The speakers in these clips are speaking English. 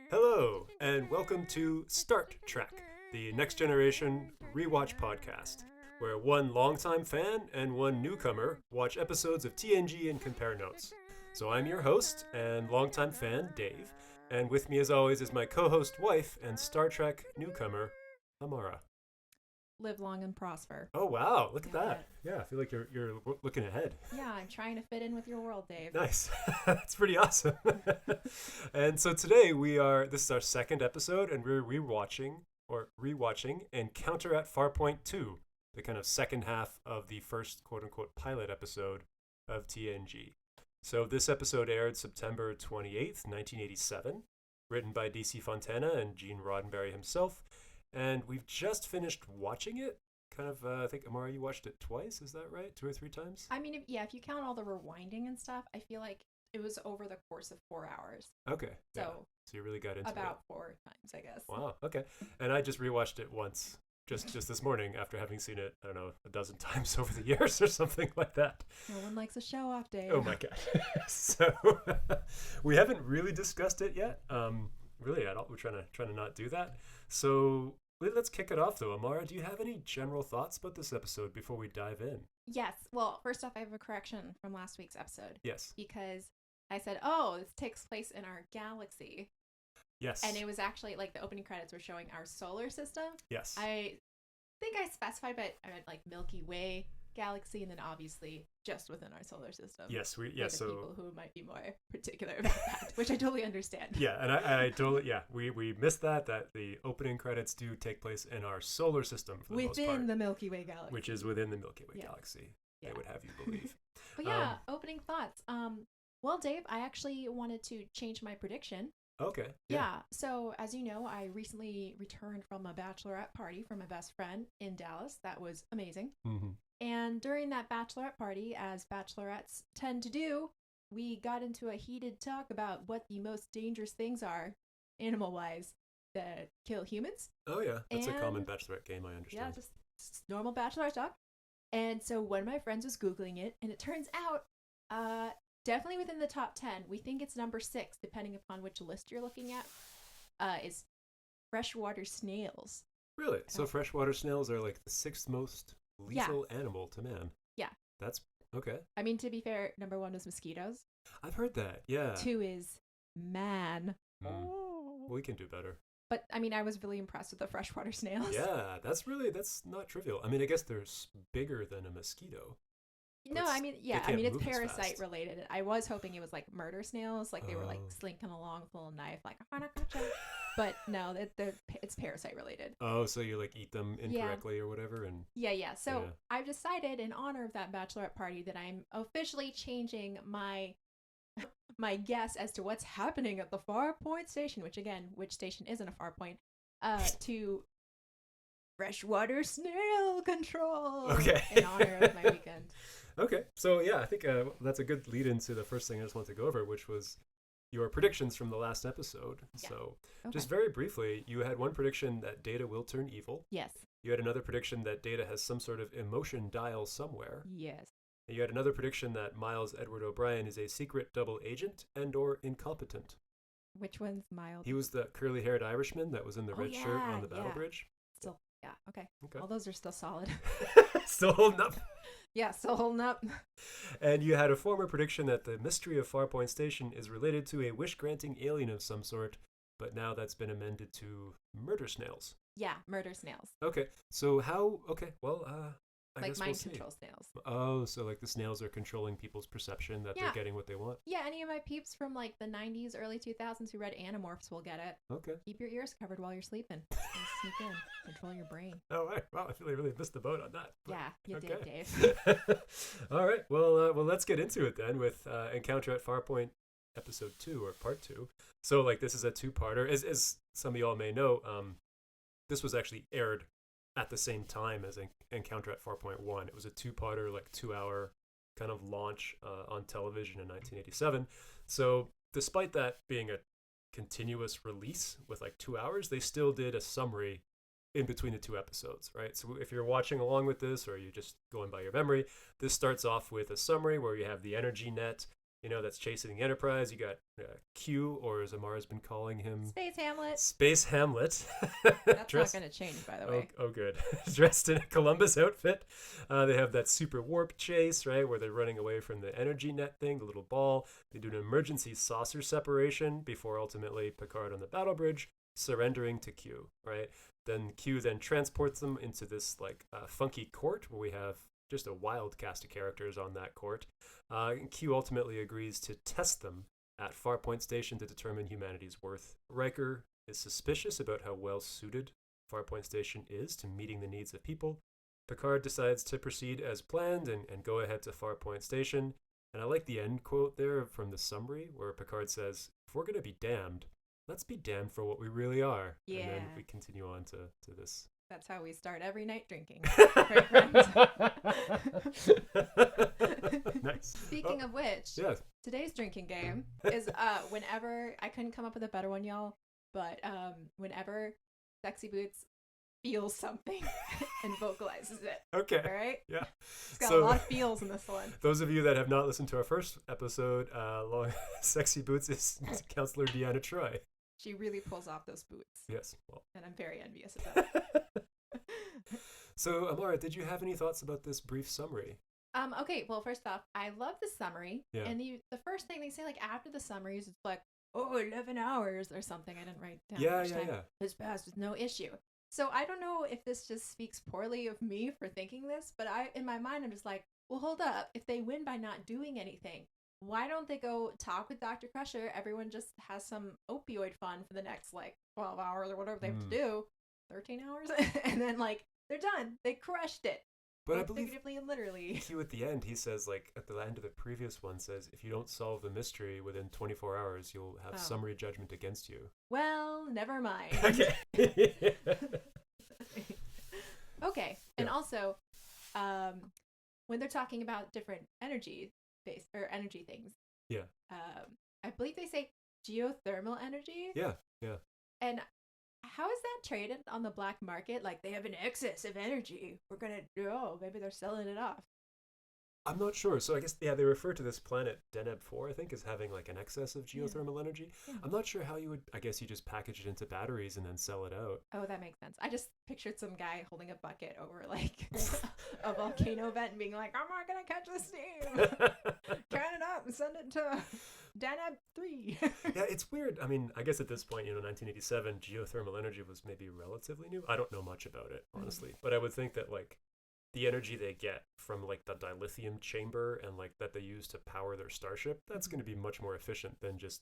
Hello, and welcome to Start Trek, the Next Generation Rewatch podcast, where one longtime fan and one newcomer watch episodes of TNG and compare notes. So I'm your host and longtime fan, Dave, and with me as always is my co-host wife and Star Trek newcomer, Amara. Live long and prosper. Oh wow, look at that. Yeah, I feel like you're looking ahead. Yeah, I'm trying to fit in with your world, Dave. Nice. That's pretty awesome. And so today this is our second episode, and we're rewatching Encounter at Farpoint 2, the kind of second half of the first quote-unquote pilot episode of TNG. So this episode aired September 28th, 1987, written by D.C. Fontana and Gene Roddenberry himself. And we've just finished watching it. I think, Amara, you watched it twice, is that right? 2 or 3 times? I mean, if you count all the rewinding and stuff, I feel like it was over the course of 4 hours. Okay. So, yeah. So you really got into it. About 4 times, I guess. Wow, okay. And I just rewatched it once, just this morning, after having seen it, I don't know, a dozen times over the years or something like that. No one likes a show-off, Dave. Oh my god. So, we haven't really discussed it yet, really at all. We're trying to not do that. So let's kick it off, though. Amara, do you have any general thoughts about this episode before we dive in? Yes. Well, first off, I have a correction from last week's episode. Yes. Because I said, oh, this takes place in our galaxy. Yes. And it was actually, like, the opening credits were showing our solar system. Yes. I think I specified, but I meant, like, Milky Way galaxy, and then obviously just within our solar system. Yes, for the people who might be more particular about that, which I totally understand. Yeah, and I totally, we missed that the opening credits do take place in our solar system for the most part. Within the Milky Way galaxy. Which is within the Milky Way galaxy, they would have you believe. But yeah, opening thoughts. Well, Dave, I actually wanted to change my prediction. Okay. Yeah, so as you know, I recently returned from a bachelorette party for my best friend in Dallas. That was amazing. Mm-hmm. And during that bachelorette party, as bachelorettes tend to do, we got into a heated talk about what the most dangerous things are, animal-wise, that kill humans. Oh yeah, that's a common bachelorette game, I understand. Yeah, just normal bachelorette talk. And so one of my friends was Googling it, and it turns out, definitely within the top 10, we think it's number 6, depending upon which list you're looking at, is freshwater snails. Really? So freshwater snails are like the 6th most lethal animal to man. Yeah. That's okay. I mean, to be fair, number 1 is mosquitoes. I've heard that. Yeah. 2 is man. Oh. We can do better. But I mean, I was really impressed with the freshwater snails. Yeah, that's not trivial. I mean, I guess they're bigger than a mosquito. No, I mean, it's parasite fast. Related. I was hoping it was like murder snails, like they were like slinking along with a little knife, like gotcha. But no, it's parasite related. Oh, so you like eat them incorrectly or whatever, and yeah. So I've decided, in honor of that bachelorette party, that I'm officially changing my guess as to what's happening at the Farpoint station, which station isn't a Farpoint, to freshwater snail control. Okay. In honor of my weekend. Okay, so yeah, I think that's a good lead into the first thing I just wanted to go over, which was your predictions from the last episode. Yeah. So just very briefly, you had one prediction that Data will turn evil. Yes. You had another prediction that Data has some sort of emotion dial somewhere. Yes. And you had another prediction that Miles Edward O'Brien is a secret double agent and or incompetent. Which one's Miles? He was the curly-haired Irishman that was in the red shirt on the battle bridge. Still, okay. All those are still solid. Still holding up. Yeah, still holding up. And you had a former prediction that the mystery of Farpoint Station is related to a wish-granting alien of some sort, but now that's been amended to murder snails. Yeah, murder snails. Okay, so how... Okay, well, I guess mind control snails. Oh, so like the snails are controlling people's perception that they're getting what they want? Yeah, any of my peeps from like the 90s, early 2000s who read Animorphs will get it. Okay. Keep your ears covered while you're sleeping. Sneak in. Control your brain. Oh, right. Wow, I feel like I really missed the boat on that. But, yeah, you did, Dave. All right. Well, let's get into it then with Encounter at Farpoint Episode 2 or Part 2. So like this is a two-parter. As some of y'all may know, this was actually aired at the same time as Encounter at Farpoint 1. It was a two-parter, like 2-hour kind of launch on television in 1987. So despite that being a continuous release with like 2 hours, they still did a summary in between the 2 episodes, right? So if you're watching along with this or you're just going by your memory, this starts off with a summary where you have the energy net that's chasing the Enterprise. You got Q, or as Amara's been calling him, Space Hamlet. Space Hamlet. That's not going to change, by the way. Oh, good. Dressed in a Columbus outfit. They have that super warp chase, right, where they're running away from the energy net thing, the little ball. They do an emergency saucer separation before ultimately Picard on the battle bridge surrendering to Q, right? Then Q then transports them into this funky court where we have just a wild cast of characters on that court. Q ultimately agrees to test them at Farpoint Station to determine humanity's worth. Riker is suspicious about how well suited Farpoint Station is to meeting the needs of people. Picard decides to proceed as planned and go ahead to Farpoint Station. And I like the end quote there from the summary where Picard says, "If we're going to be damned, let's be damned for what we really are." Yeah. And then we continue on to this. That's how we start every night drinking. Right, friends? Nice. Speaking of which, yes. Today's drinking game is whenever, I couldn't come up with a better one, y'all, but whenever Sexy Boots feels something and vocalizes it. Okay. All right? Yeah. It's got a lot of feels in this one. Those of you that have not listened to our first episode, Sexy Boots is Counselor Deanna Troi. She really pulls off those boots. Yes. Well. And I'm very envious of that. So, Amara, did you have any thoughts about this brief summary? Okay, well, first off, I love the summary. Yeah. And the first thing they say, after the summaries, it's 11 hours or something. I didn't write down how much time has passed with no issue. So I don't know if this just speaks poorly of me for thinking this, but in my mind, I'm just well, hold up. If they win by not doing anything, why don't they go talk with Dr. Crusher? Everyone just has some opioid fun for the next 12 hours or whatever they have to do. 13 hours? And then they're done. They crushed it. But I believe figuratively and literally. Q at the end, he says, at the end of the previous one, says, if you don't solve the mystery within 24 hours, you'll have summary judgment against you. Well, never mind. Okay. Okay. And also, when they're talking about different energy things. Yeah. I believe they say geothermal energy. Yeah. And how is that traded on the black market? They have an excess of energy. We're gonna maybe they're selling it off. I'm not sure. So I guess, they refer to this planet Deneb 4, I think, as having an excess of geothermal energy. Yeah. I'm not sure how you would, I guess you just package it into batteries and then sell it out. Oh, that makes sense. I just pictured some guy holding a bucket over a volcano vent and being I'm not going to catch the steam. Count it up and send it to Deneb 3. Yeah, it's weird. I mean, I guess at this point, 1987, geothermal energy was maybe relatively new. I don't know much about it, honestly. But I would think that the energy they get from the dilithium chamber and that they use to power their starship, that's going to be much more efficient than just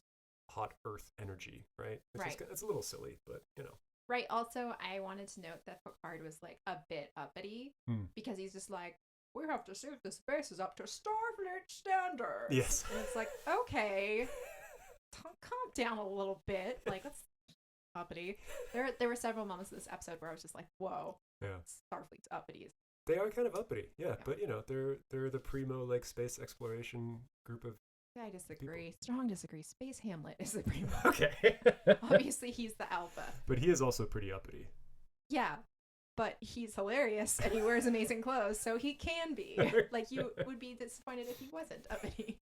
hot earth energy, right? It's a little silly, but Right. Also, I wanted to note that Picard was a bit uppity because he's just we have to see if this base is up to Starfleet standards. Yes. And it's okay, calm down a little bit. That's uppity. There were several moments in this episode where I was just whoa. Yeah. Starfleet's uppity. They are kind of uppity, yeah. But they're the primo space exploration group of. I disagree. People. Strong disagree. Space Hamlet is the primo. Okay. Obviously, he's the alpha. But he is also pretty uppity. Yeah, but he's hilarious and he wears amazing clothes, so he can be. You would be disappointed if he wasn't uppity.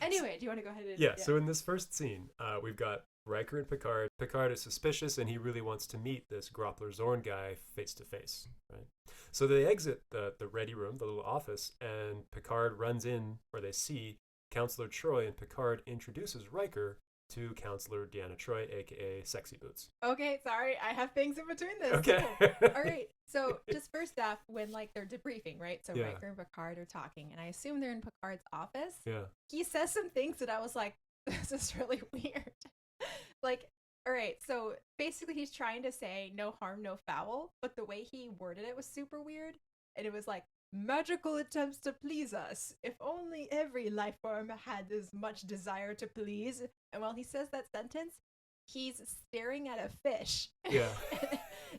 Anyway, do you want to go ahead and... Yeah, so in this first scene, we've got Riker and Picard. Picard is suspicious and he really wants to meet this Groppler Zorn guy face to face, right? So they exit the ready room, the little office, and Picard runs in, or they see Counselor Troi, and Picard introduces Riker to Counselor Deanna Troi, aka Sexy Boots. Okay, sorry, I have things in between this. Okay. All right, so just first off, when they're debriefing, right? So Riker and Picard are talking, and I assume they're in Picard's office. Yeah. He says some things that I was this is really weird. All right, so basically he's trying to say no harm, no foul, but the way he worded it was super weird. And it was magical attempts to please us. If only every life form had as much desire to please. And while he says that sentence, he's staring at a fish. Yeah.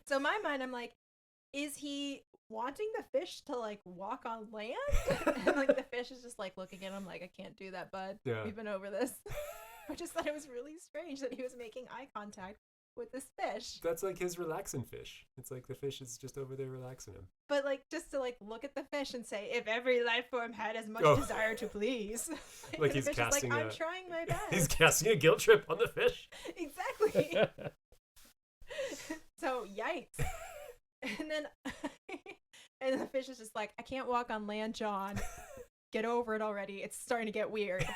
So in my mind, I'm is he wanting the fish to walk on land? And the fish is just looking at him I can't do that, bud. Yeah. We've been over this. I just thought it was really strange that he was making eye contact with this fish. That's like his relaxing fish. It's like the fish is just over there relaxing him. But like just to like look at the fish and say, if every life form had as much desire to please. Like the he's fish casting is like, I'm trying my best. He's casting a guilt trip on the fish. Exactly. So yikes. And then and the fish is just like, I can't walk on land, John. Get over it already. It's starting to get weird.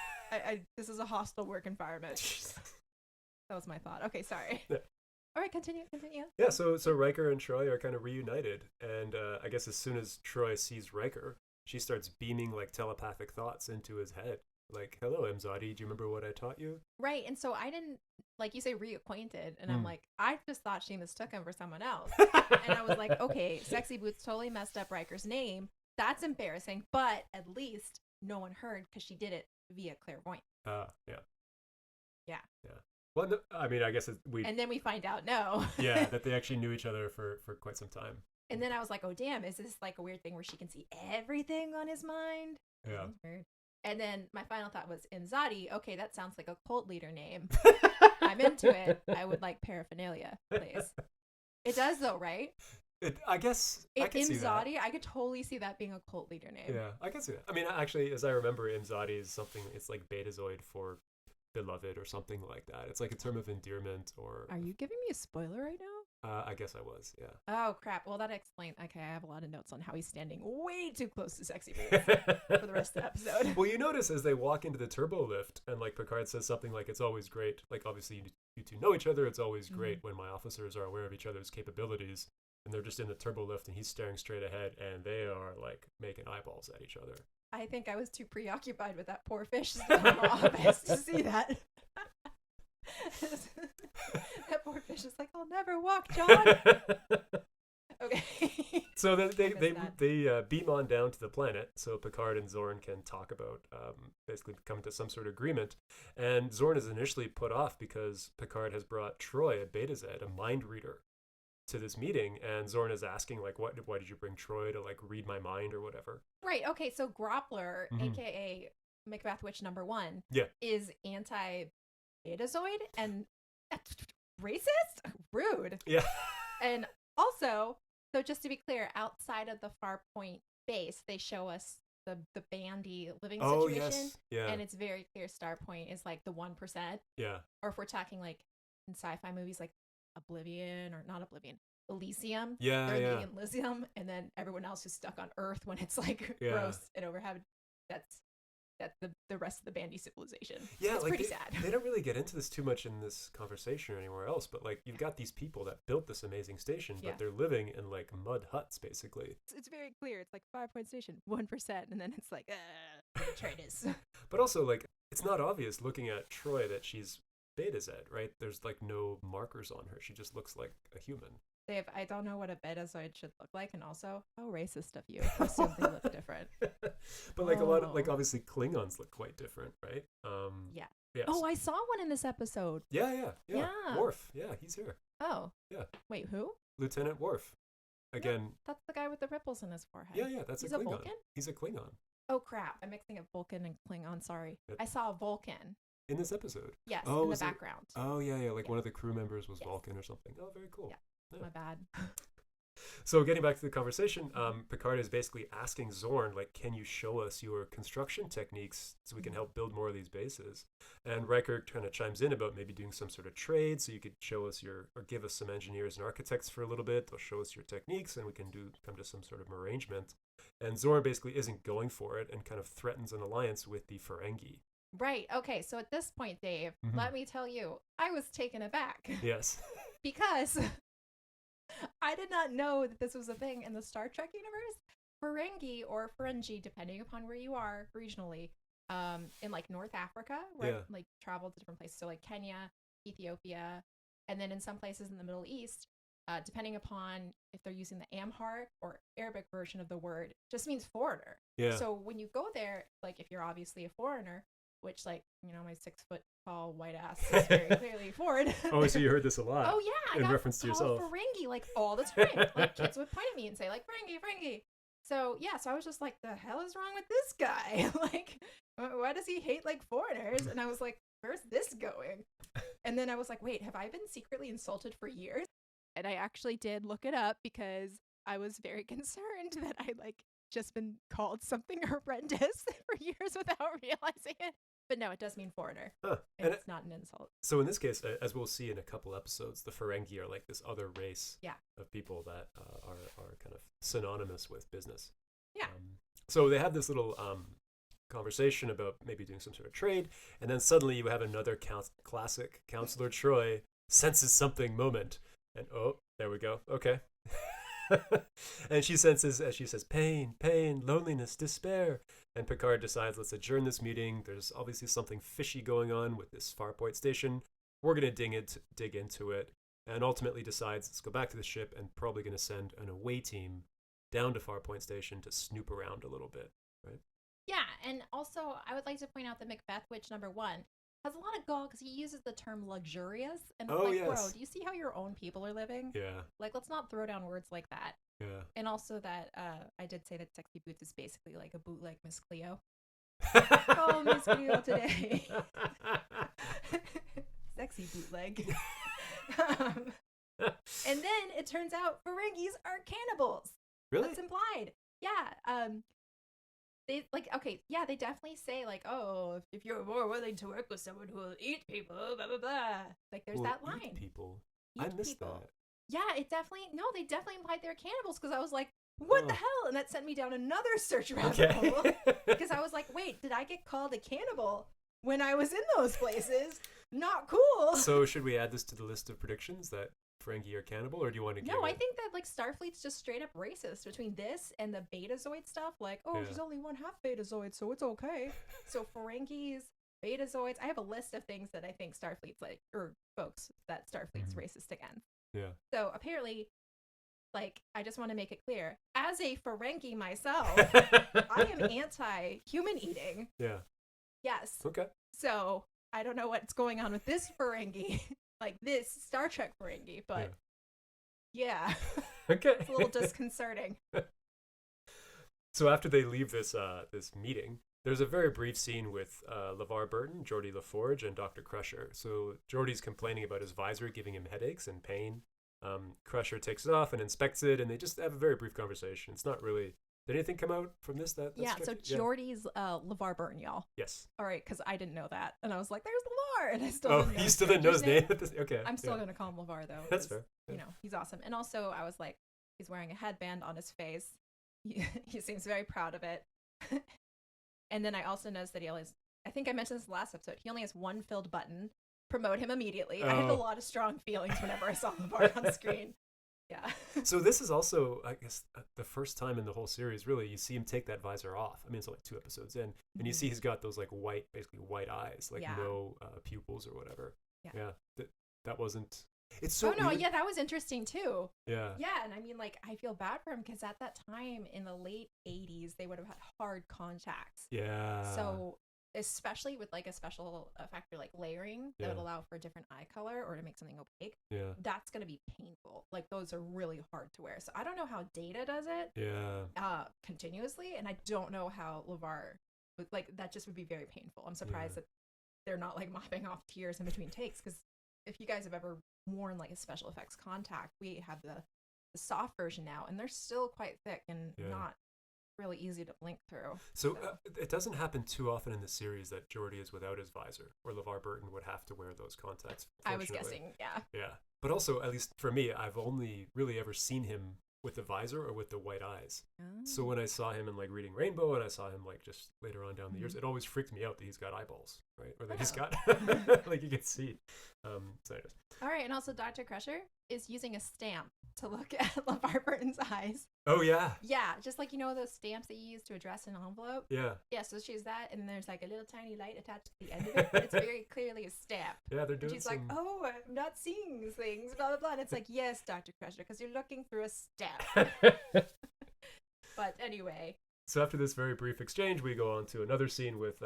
This is a hostile work environment. That was my thought. Okay, sorry. Yeah. All right, continue. Yeah, so Riker and Troi are kind of reunited, and I guess as soon as Troi sees Riker, she starts beaming like telepathic thoughts into his head. Like, hello, Imzadi, do you remember what I taught you? Right, and so I didn't, like you say, reacquainted, and I'm like, I just thought she mistook him for someone else. And I was like, okay, Sexy Boots totally messed up Riker's name. That's embarrassing, but at least no one heard because she did it via clairvoyance. Yeah. Yeah. Well, no, I mean, I guess and then we find out, no. Yeah, that they actually knew each other for quite some time. And then I was like, oh, damn, is this like a weird thing where she can see everything on his mind? Yeah. Weird. And then my final thought was Imzadi. Okay, that sounds like a cult leader name. I'm into it. I would like paraphernalia, please. It does, though, right? I guess I can see that. Imzadi, I could totally see that being a cult leader name. Yeah, I can see that. I mean, actually, as I remember, Imzadi is something, it's like Betazoid for beloved or something like that. It's like a term of endearment or... Are you giving me a spoiler right now? I guess I was, yeah. Oh, crap. Well, that explains... Okay, I have a lot of notes on how he's standing way too close to Sexy Boots for the rest of the episode. Well, you notice as they walk into the turbo lift and like Picard says something like, it's always great. Like, obviously, you two know each other. It's always great when my officers are aware of each other's capabilities. And they're just in the turbo lift and he's staring straight ahead and they are like making eyeballs at each other. I think I was too preoccupied with that poor fish. It's not obvious to see that. That poor fish is like, I'll never walk, John. Okay. So they beam on down to the planet so Picard and Zorn can talk about basically coming to some sort of agreement. And Zorn is initially put off because Picard has brought Troi, a Beta Z, a mind reader, to this meeting, and Zorn is asking like, why did you bring Troi to like read my mind or whatever? Right. Okay. So Groppler, aka Macbeth Witch #1, is anti-Betazoid and racist, rude. Yeah. And also, so just to be clear, outside of the Farpoint base, they show us the bandy living situation. Yes. Yeah. And it's very clear Starpoint is like the 1%. Yeah. Or if we're talking like in sci-fi movies like Oblivion or not Oblivion, Elysium. Yeah, they're yeah. living in Elysium, and then everyone else is stuck on Earth when it's like gross and overhead. That's the rest of the bandy civilization. Yeah, it's like pretty sad. They don't really get into this too much in this conversation or anywhere else, but like you've got these people that built this amazing station, but they're living in like mud huts basically. It's very clear. It's like Farpoint Station, 1%, and then it's like, traitors. But also like it's not obvious looking at Troi that she's Beta Z, right? There's like no markers on her. She just looks like a human. Dave, I don't know what a Betazoid should look like, and also how racist of you to assume they look different. But like a lot of like obviously Klingons look quite different, right? Yeah. Yes. Oh, I saw one in this episode. Yeah. Worf. Yeah, he's here. Oh. Yeah. Wait, who? Lieutenant Worf. Again. Yeah, that's the guy with the ripples in his forehead. Yeah, that's He's a Klingon. Vulcan? He's a Klingon. Oh crap! I'm mixing up Vulcan and Klingon. Sorry, I saw a Vulcan. In this episode? Yes, in the background. Like one of the crew members was Vulcan or something. Oh, very cool. Yeah. My bad. So getting back to the conversation, Picard is basically asking Zorn, like, can you show us your construction techniques so we can help build more of these bases? And Riker kind of chimes in about maybe doing some sort of trade so you could show us or give us some engineers and architects for a little bit. They'll show us your techniques and we can come to some sort of arrangement. And Zorn basically isn't going for it and kind of threatens an alliance with the Ferengi. Right. Okay. So at this point, Dave, let me tell you, I was taken aback. Yes. Because I did not know that this was a thing in the Star Trek universe. Ferengi or Ferengi, depending upon where you are regionally, in like North Africa, where I like traveled to different places. So like Kenya, Ethiopia, and then in some places in the Middle East, depending upon if they're using the Amharic or Arabic version of the word, just means foreigner. Yeah. So when you go there, like if you're obviously a foreigner, which like, you know, my 6 foot tall white ass is very clearly foreign. Oh, so you heard this a lot. Oh yeah, in I got reference to yourself. Ferengi like all the time. Like kids would point at me and say like Ferengi. So yeah, so I was just like, the hell is wrong with this guy? Like, why does he hate like foreigners? And I was like, where's this going? And then I was like, wait, have I been secretly insulted for years? And I actually did look it up because I was very concerned that I just been called something horrendous for years without realizing it. But no, it does mean foreigner. Huh. And it's not an insult. So in this case, as we'll see in a couple episodes, the Ferengi are like this other race of people that are kind of synonymous with business. Yeah. So they have this little conversation about maybe doing some sort of trade, and then suddenly you have another classic Counselor Troi senses something moment, and oh, there we go. Okay. And she senses, as she says, pain, loneliness, despair. And Picard decides, let's adjourn this meeting. There's obviously something fishy going on with this Farpoint station. We're going to dig into it. And ultimately decides, let's go back to the ship and probably going to send an away team down to Farpoint station to snoop around a little bit, right? Yeah, and also I would like to point out that Macbeth Witch #1 has a lot of gall because he uses the term luxurious. And I'm like, bro, do you see how your own people are living? Yeah. Like, let's not throw down words like that. Yeah. And also that I did say that Sexy Boots is basically like a bootleg Miss Cleo. Oh, Miss Cleo today. Sexy bootleg. And then it turns out Ferengis are cannibals. Really? That's implied. Yeah. They they definitely say like, oh, if you're more willing to work with someone who will eat people, blah blah blah. Like there's that line. Eat people. Eat I missed people. that. Yeah, they definitely implied they're cannibals because I was like, what the hell? And that sent me down another search rabbit hole because I was like, wait, did I get called a cannibal when I was in those places? Not cool. So should we add this to the list of predictions that Ferengi are cannibal, or do you want to give I think that like Starfleet's just straight up racist between this and the Betazoid stuff. Like, she's only one half Betazoid, so it's okay. So Ferengis, Betazoids. I have a list of things that I think Starfleet's like, or folks that Starfleet's racist against. Yeah. So apparently, like, I just want to make it clear, as a Ferengi myself, I am anti-human eating. Yeah. Yes. Okay. So I don't know what's going on with this Ferengi, like this Star Trek Ferengi, but yeah. Okay. It's a little disconcerting. So after they leave this meeting, there's a very brief scene with Levar Burton, Geordi LaForge, and Dr. Crusher. So Geordi's complaining about his visor giving him headaches and pain. Crusher takes it off and inspects it, and they just have a very brief conversation. It's not really... Did anything come out from this? So Geordi's Levar Burton, y'all. Yes. All right, because I didn't know that. And I was like, there's Levar! And I still didn't know. You still didn't know his name? Okay. I'm still going to call him Levar, though. That's fair. You know, he's awesome. And also, I was like, he's wearing a headband on his face. He seems very proud of it. And then I also noticed that he only has, I think I mentioned this last episode, he only has one filled button. Promote him immediately. I had a lot of strong feelings whenever I saw Levar on screen. Yeah. So this is also, I guess, the first time in the whole series, really, you see him take that visor off. I mean, it's only 2 episodes in, and you see he's got those like basically white eyes, like no pupils or whatever. Yeah. That wasn't. It's so. Oh no, yeah, that was interesting too. Yeah. Yeah, and I mean, like, I feel bad for him because at that time in the late '80s, they would have had hard contacts. Yeah. So especially with like a special factor like layering that would allow for a different eye color or to make something opaque, that's going to be painful. Like those are really hard to wear. So I don't know how Data does it continuously, and I don't know how Levar, like, that just would be very painful. I'm surprised that they're not like mopping off tears in between takes, because if you guys have ever worn like a special effects contact, we have the soft version now, and they're still quite thick and not really easy to blink through. So it doesn't happen too often in the series that Geordi is without his visor, or LeVar Burton would have to wear those contacts. I was guessing, yeah. But also, at least for me, I've only really ever seen him with the visor or with the white eyes. So when I saw him in like Reading Rainbow, and I saw him like just later on down the years, it always freaked me out that he's got eyeballs, right? Or that he's got like you can see. So anyways. All right, and also Dr. Crusher is using a stamp to look at LeVar Burton's eyes. Oh yeah. Yeah, just like, you know, those stamps that you use to address an envelope. Yeah. Yeah, so she's that, and there's like a little tiny light attached to the end of it, but it's very clearly a stamp. Yeah, they're doing. And she's like, oh, I'm not seeing things, blah blah blah. And it's like, yes, Dr. Crusher, because you're looking through a stamp. But anyway. So after this very brief exchange, we go on to another scene with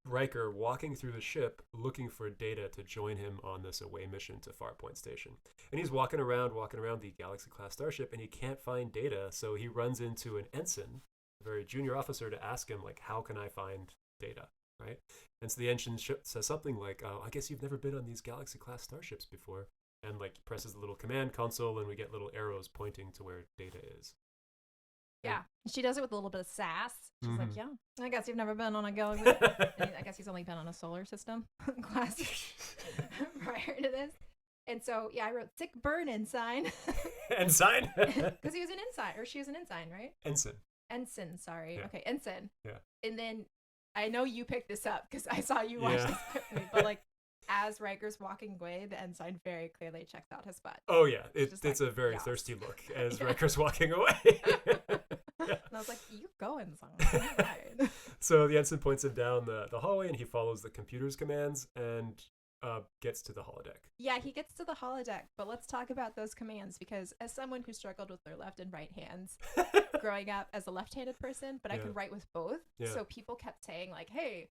Riker walking through the ship looking for Data to join him on this away mission to Farpoint Station. And he's walking around the Galaxy-class starship, and he can't find Data, so he runs into an ensign, a very junior officer, to ask him, like, how can I find Data? right? And so the ensign says something like, "Oh, I guess you've never been on these Galaxy-class starships before," and like presses the little command console, and we get little arrows pointing to where Data is. Yeah, she does it with a little bit of sass. She's like, Mhm. "Yeah, I guess you've never been on a Galaxy." And I guess he's only been on a solar system class prior to this. And so, yeah, I wrote sick burn ensign. Ensign? Because he was an ensign, or she was an ensign, right? Ensign, sorry. Yeah. Okay, ensign. Yeah. And then I know you picked this up because I saw you watch this with me, but like as Riker's walking away, the ensign very clearly checks out his butt. Oh yeah, Just it's like, a very yes. thirsty look as Yeah. Riker's walking away. And I was like, "You going somewhere?" Right. So the ensign points him down the hallway, and he follows the computer's commands and gets to the holodeck. Yeah, he gets to the holodeck, but let's talk about those commands because as someone who struggled with their left and right hands growing up as a left-handed person, but I could write with both. Yeah. So people kept saying like, "Hey,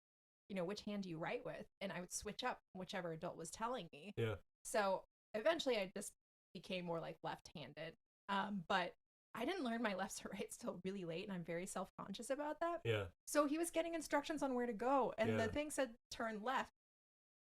which hand do you write with?" And I would switch up whichever adult was telling me. Yeah. So eventually I just became more like left-handed. But I didn't learn my lefts or rights till really late, and I'm very self-conscious about that. Yeah. So he was getting instructions on where to go, and the thing said turn left.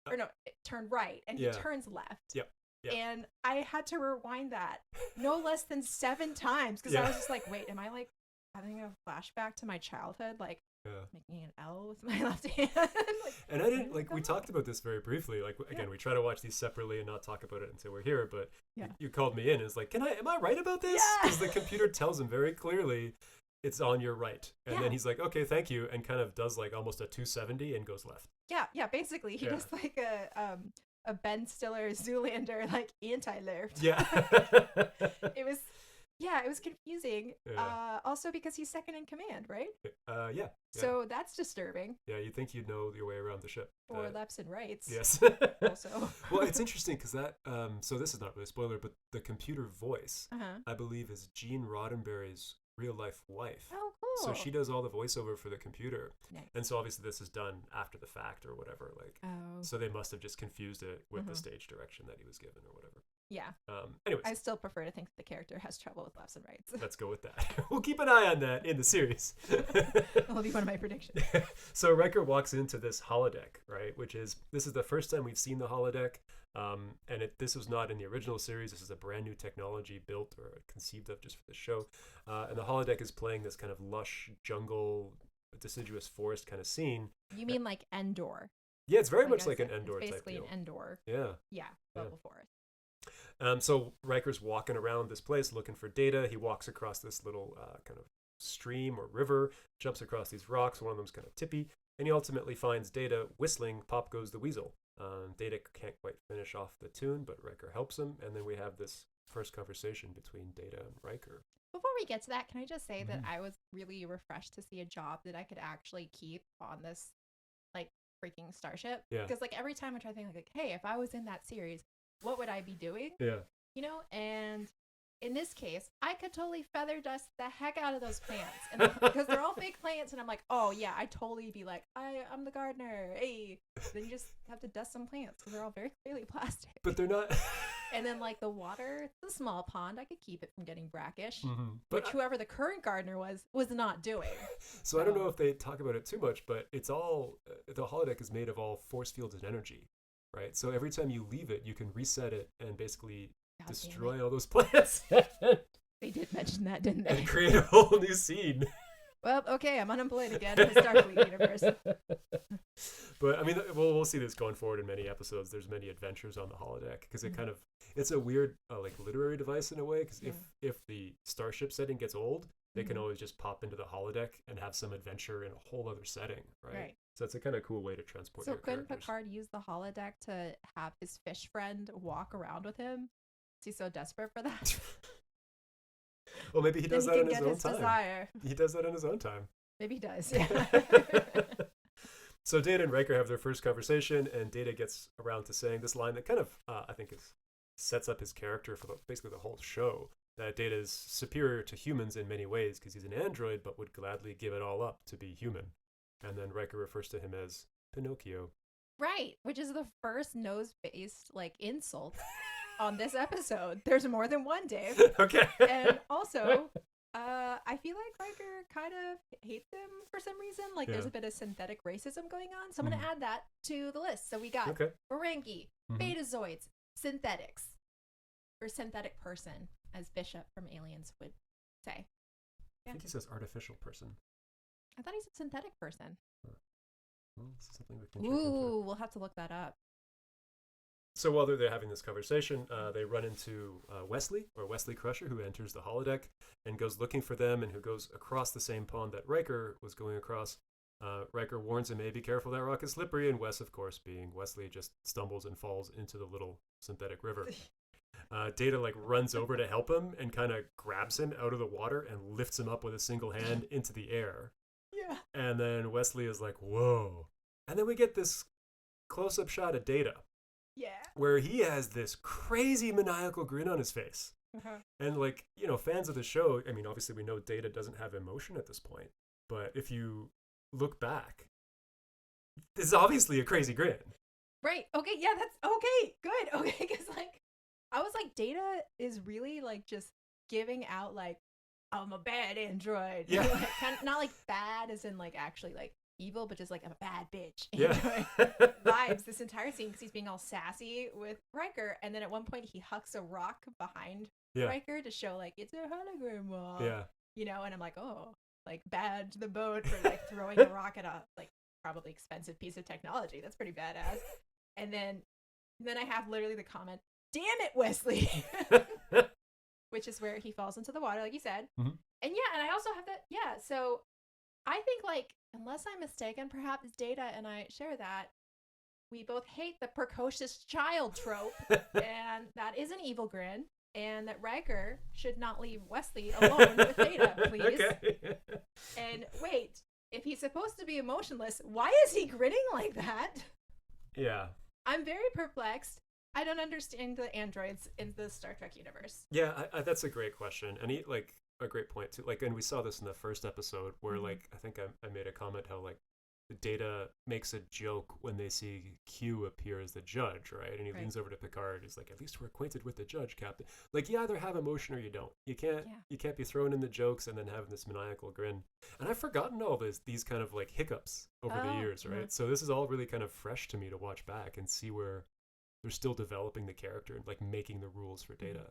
Or no, turn right, and he turns left. Yep. Yep. And I had to rewind that no less than 7 times because I was just like, wait, am I like having a flashback to my childhood? Like making an L with my left hand? Like, and I didn't we talked about this very briefly. Like again, we try to watch these separately and not talk about it until we're here. But you called me in and it's like, am I right about this? Because the computer tells him very clearly it's on your right. And then he's like, okay, thank you. And kind of does like almost a 270 and goes left. Yeah, basically. He does like a Ben Stiller Zoolander like anti-left. Yeah. It was confusing. Also because he's second in command, right? Yeah. So that's disturbing. Yeah, you'd think you'd know your way around the ship. Or lefts and rights. Yes. Also. Well, it's interesting because that, so this is not really a spoiler, but the computer voice, I believe, is Gene Roddenberry's real life wife. Oh, cool. So she does all the voiceover for the computer. Nice. And so obviously this is done after the fact or whatever. So they must have just confused it with the stage direction that he was given or whatever. Yeah. Anyways. I still prefer to think that the character has trouble with lefts and rights. Let's go with that. We'll keep an eye on that in the series. That'll be one of my predictions. So Riker walks into this holodeck, right? This is the first time we've seen the holodeck. And this was not in the original series. This is a brand new technology built or conceived of just for the show. And the holodeck is playing this kind of lush jungle, deciduous forest kind of scene. You mean like Endor? Yeah, it's very much like an Endor it's type deal. basically an Endor. Yeah. Bubble forest. So Riker's walking around this place looking for Data. He walks across this little kind of stream or river, jumps across these rocks. One of them's kind of tippy. And he ultimately finds Data whistling Pop Goes the Weasel. Data can't quite finish off the tune, but Riker helps him. And then we have this first conversation between Data and Riker. Before we get to that, can I just say that I was really refreshed to see a job that I could actually keep on this like freaking starship. Yeah. Because like every time I try to think like, hey, if I was in that series, what would I be doing? Yeah. And in this case, I could totally feather dust the heck out of those plants. And because they're all fake plants, and I'm like, oh yeah, I'd totally be like, I'm the gardener. Hey. Then you just have to dust some plants because they're all very clearly plastic. But they're not. And then like the water, it's a small pond. I could keep it from getting brackish. But which whoever the current gardener was not doing. So I don't know if they talk about it too much, but it's all, the holodeck is made of all force fields and energy, right? So every time you leave it, you can reset it and basically destroy all those plants. They did mention that, didn't they? And create a whole new scene. Well, okay, I'm unemployed again in the Starfleet universe. But I mean, we'll see this going forward in many episodes. There's many adventures on the holodeck because it kind of, it's a weird like literary device in a way. Because if the starship setting gets old, they can always just pop into the holodeck and have some adventure in a whole other setting, right? So it's a kind of cool way to transport. So your couldn't characters. Picard use the holodeck to have his fish friend walk around with him? Is he so desperate for that? Well, maybe he does that in his own time. Desire. He does that in his own time. Maybe he does. Yeah. So Data and Riker have their first conversation, and Data gets around to saying this line that kind of, I think, sets up his character for basically the whole show. That Data is superior to humans in many ways because he's an android, but would gladly give it all up to be human. And then Riker refers to him as Pinocchio. Right, which is the first nose-based like insult on this episode. There's more than one, Dave. Okay. And also, I feel like Riker kind of hates him for some reason. Like there's a bit of synthetic racism going on. So I'm going to add that to the list. So we got Ferengi, Betazoids, synthetics, or synthetic person, as Bishop from Aliens would say. I think he says artificial person. I thought he said synthetic person. Well, this is something we can check into. Ooh, we'll have to look that up. So while they're having this conversation, they run into Wesley Crusher, who enters the holodeck and goes looking for them, and who goes across the same pond that Riker was going across. Riker warns him, hey, be careful, that rock is slippery, and Wes, of course, being Wesley, just stumbles and falls into the little synthetic river. Data runs over to help him and kind of grabs him out of the water and lifts him up with a single hand into the air. Yeah. And then Wesley is like, whoa. And then we get this close-up shot of Data. Yeah. Where he has this crazy maniacal grin on his face. And fans of the show, I mean, obviously we know Data doesn't have emotion at this point, but if you look back, this is obviously a crazy grin. Right. Okay. Yeah, that's okay. Good. Okay. Because I was like, Data is really just giving out I'm a bad android. Yeah. Not bad as in actually evil, but just I'm a bad bitch. Yeah. Vibes this entire scene because he's being all sassy with Riker, and then at one point he hucks a rock behind Riker to show it's a hologram wall. Yeah. And I'm like, oh, bad to the boat for throwing a rock at a probably expensive piece of technology. That's pretty badass. And then I have literally the comment, "Damn it, Wesley," which is where he falls into the water, like you said. Mm-hmm. And and I also have that. Yeah, so I think unless I'm mistaken, perhaps Data and I share that we both hate the precocious child trope, and that is an evil grin, and that Riker should not leave Wesley alone with Data, please. Okay. And wait, if he's supposed to be emotionless, why is he grinning like that? Yeah. I'm very perplexed. I don't understand the androids in the Star Trek universe. Yeah, I that's a great question, and he a great point too. And we saw this in the first episode where I think I made a comment how Data makes a joke when they see Q appear as the judge, right? And he leans over to Picard. He's like, "At least we're acquainted with the judge, Captain." You either have emotion or you don't. You can't be throwing in the jokes and then having this maniacal grin. And I've forgotten all these kind of hiccups over the years, right? So this is all really kind of fresh to me to watch back and see where they're still developing the character and making the rules for Data,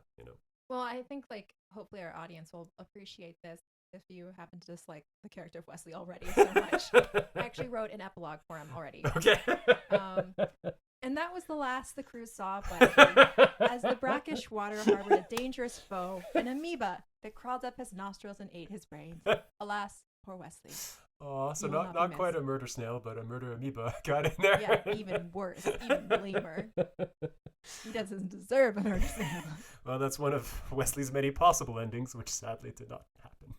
Well, I think hopefully our audience will appreciate this if you happen to dislike the character of Wesley already so much. I actually wrote an epilogue for him already. Okay. And that was the last the crew saw of Wesley, as the brackish water harbored a dangerous foe, an amoeba that crawled up his nostrils and ate his brains. Alas, poor Wesley. Oh, so not quite a murder snail, but a murder amoeba got in there. Yeah, even worse, even lamer. He doesn't deserve a murder snail. Well, that's one of Wesley's many possible endings, which sadly did not happen.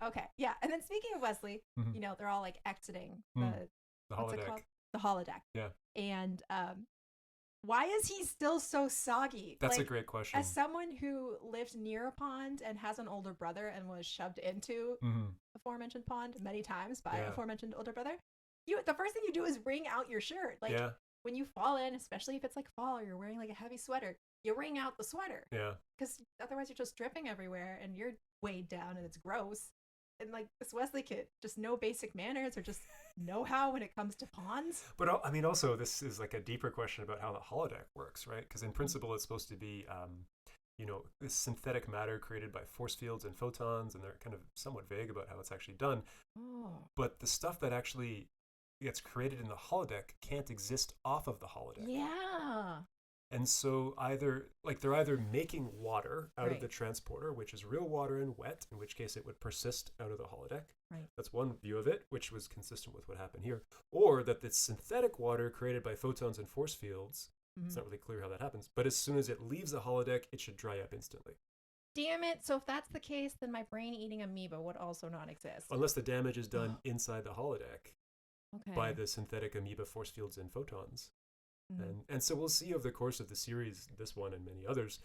Okay, yeah. And then speaking of Wesley, they're all exiting the holodeck. The holodeck. Yeah. And why is he still so soggy? That's a great question. As someone who lived near a pond and has an older brother and was shoved into aforementioned pond many times by aforementioned older brother, the first thing you do is wring out your shirt. When you fall in, especially if it's fall, or you're wearing a heavy sweater, you wring out the sweater. Yeah. Because otherwise you're just dripping everywhere and you're weighed down and it's gross. And this Wesley kid, just no basic manners or just know-how when it comes to ponds. But I mean, also this is a deeper question about how the holodeck works, right? Because in principle, it's supposed to be, this synthetic matter created by force fields and photons, and they're kind of somewhat vague about how it's actually done. Oh. But the stuff that actually gets created in the holodeck can't exist off of the holodeck. Yeah. And so they're either making water out of the transporter, which is real water and wet, in which case it would persist out of the holodeck. Right. That's one view of it, which was consistent with what happened here. Or that it's synthetic water created by photons and force fields. It's not really clear how that happens. But as soon as it leaves the holodeck, it should dry up instantly. Damn it. So if that's the case, then my brain-eating amoeba would also not exist. Unless the damage is done inside the holodeck okay. by the synthetic amoeba force fields and photons. And so we'll see over the course of the series, this one and many others,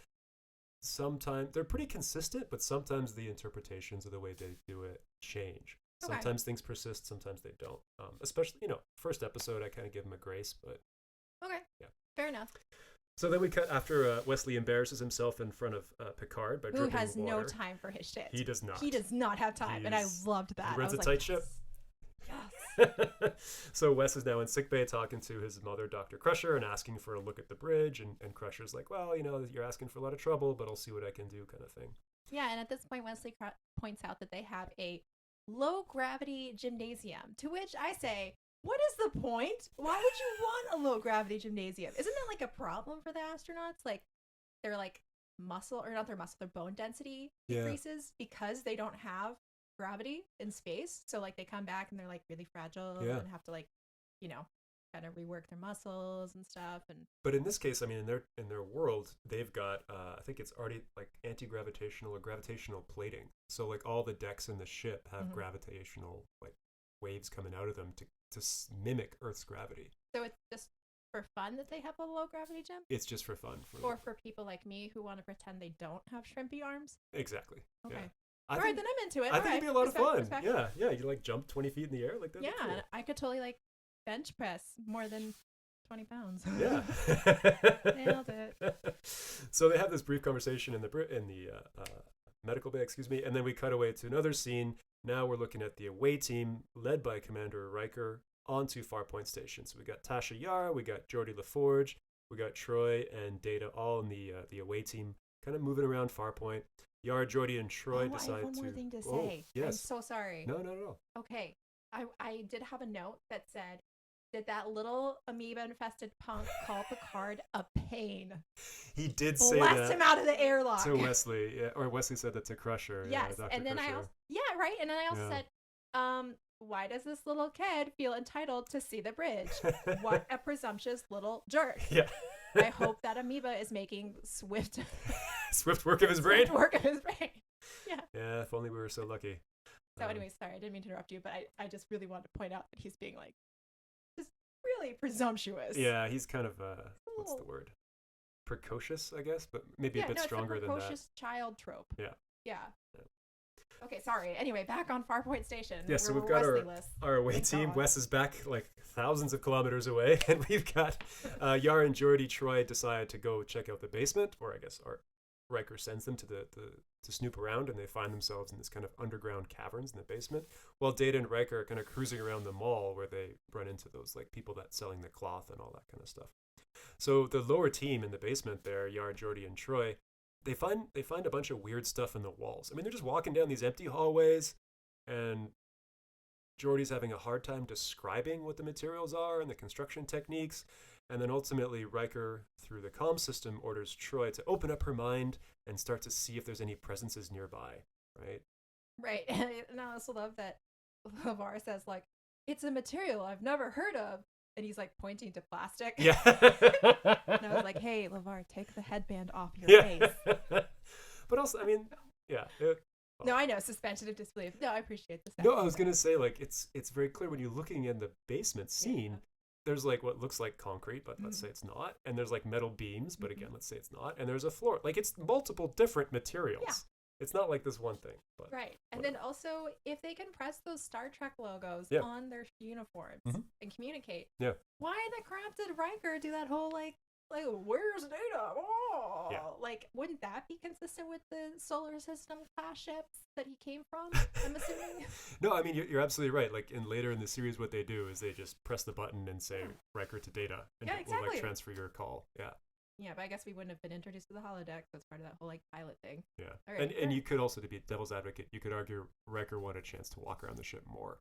sometimes they're pretty consistent, but sometimes the interpretations of the way they do it change. Okay. Sometimes things persist, sometimes they don't. Especially, first episode, I kind of give them a grace, but okay, yeah, fair enough. So then we cut after Wesley embarrasses himself in front of Picard by Who dripping has water. no time for his shit. He does not. He does not have time, and I loved that. He runs I a was tight like, ship. Yes. So Wes is now in sickbay talking to his mother, Dr. Crusher, and asking for a look at the bridge. And Crusher's like, well, you're asking for a lot of trouble, but I'll see what I can do, kind of thing. Yeah, and at this point, Wesley points out that they have a low-gravity gymnasium, to which I say, what is the point? Why would you want a low-gravity gymnasium? Isn't that like a problem for the astronauts? Like, their like their bone density decreases because they don't have gravity in space. So like they come back and they're like really fragile and have to like, kind of rework their muscles and stuff. But in this case, I mean, in their world, they've got I think it's already like anti-gravitational or gravitational plating. So like all the decks in the ship have gravitational like waves coming out of them to mimic Earth's gravity. So it's just for fun that they have a low gravity gym? It's just for fun. Or for people like me who want to pretend they don't have shrimpy arms? Exactly. Okay. Yeah. All right, then I'm into it. I think it'd be a lot of fun. Respect. Yeah. You like jump 20 feet in the air like that. Yeah, cool. and I could totally like bench press more than 20 pounds. Yeah. Nailed it. So they have this brief conversation in the medical bay, and then we cut away to another scene. Now we're looking at the away team led by Commander Riker onto Farpoint Station. So we got Tasha Yar, we got Geordi LaForge, we got Troi and Data all in the away team, kind of moving around Farpoint. Yar, Geordi, and Troi decide to... I have one more thing to say. Oh, yes. I'm so sorry. No. Okay. I did have a note that said, did that little amoeba-infested punk call Picard a pain? He did say Blast that. him out of the airlock. To Wesley, or Wesley said that to Crusher. Yes, Dr. and then Crusher. and then I also said, why does this little kid feel entitled to see the bridge? What a presumptuous little jerk. Yeah. I hope that amoeba is making swift work of his brain. Yeah. Yeah, if only we were so lucky. So anyway, sorry, I didn't mean to interrupt you, but I just really wanted to point out that he's being like just really presumptuous. Yeah, he's kind of what's the word? Precocious, I guess, but maybe a bit stronger than that. Precocious child trope. Yeah. Okay, sorry. Anyway, back on Farpoint Station. Yeah, so we've got our away team. Wes is back like thousands of kilometers away, and we've got Yara and Geordi. Troi decide to go check out the basement, or I guess Riker sends them to snoop around, and they find themselves in this kind of underground caverns in the basement, while Data and Riker are kind of cruising around the mall where they run into those like people that selling the cloth and all that kind of stuff. So the lower team in the basement there, Yara, Geordi, and Troi, they find a bunch of weird stuff in the walls. I mean, they're just walking down these empty hallways, and Geordi's having a hard time describing what the materials are and the construction techniques. And then ultimately, Riker, through the comm system, orders Troi to open up her mind and start to see if there's any presences nearby, right? Right. And I also love that Levar says, like, it's a material I've never heard of. And he's, like, pointing to plastic. Yeah. And I was like, hey, Levar, take the headband off your face. But also, I mean, yeah. No, I know, suspension of disbelief. No, I appreciate this. No, I was going to say, like, it's very clear when you're looking in the basement scene, there's, like, what looks like concrete, but let's say it's not. And there's, like, metal beams, but again, let's say it's not. And there's a floor. Like, it's multiple different materials. Yeah. It's not like this one thing. But right. And then also, if they can press those Star Trek logos on their uniforms and communicate, why the crap did Riker do that whole, like, where's Data? Oh! Yeah. Like, wouldn't that be consistent with the solar system class ships that he came from, I'm assuming? No, I mean, you're absolutely right. Like, later in the series, what they do is they just press the button and say, Riker to Data. And we'll, like, transfer your call. Yeah. Yeah, but I guess we wouldn't have been introduced to the holodeck. That's part of that whole, like, pilot thing. Yeah. All right, and you could also, to be devil's advocate, you could argue Riker wanted a chance to walk around the ship more.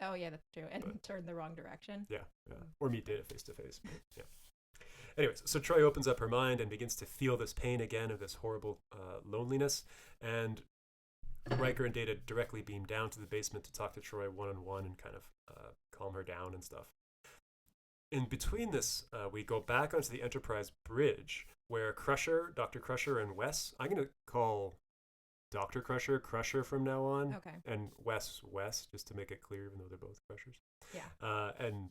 Oh, yeah, that's true. And turn the wrong direction. Yeah. Or meet Data face to face. Yeah. Anyways, so Troi opens up her mind and begins to feel this pain again of this horrible loneliness. And Riker and Data directly beam down to the basement to talk to Troi one-on-one and kind of calm her down and stuff. In between this, we go back onto the Enterprise bridge where Dr. Crusher and Wes, I'm going to call Dr. Crusher from now on. Okay. And Wes, just to make it clear, even though they're both Crushers. Yeah. And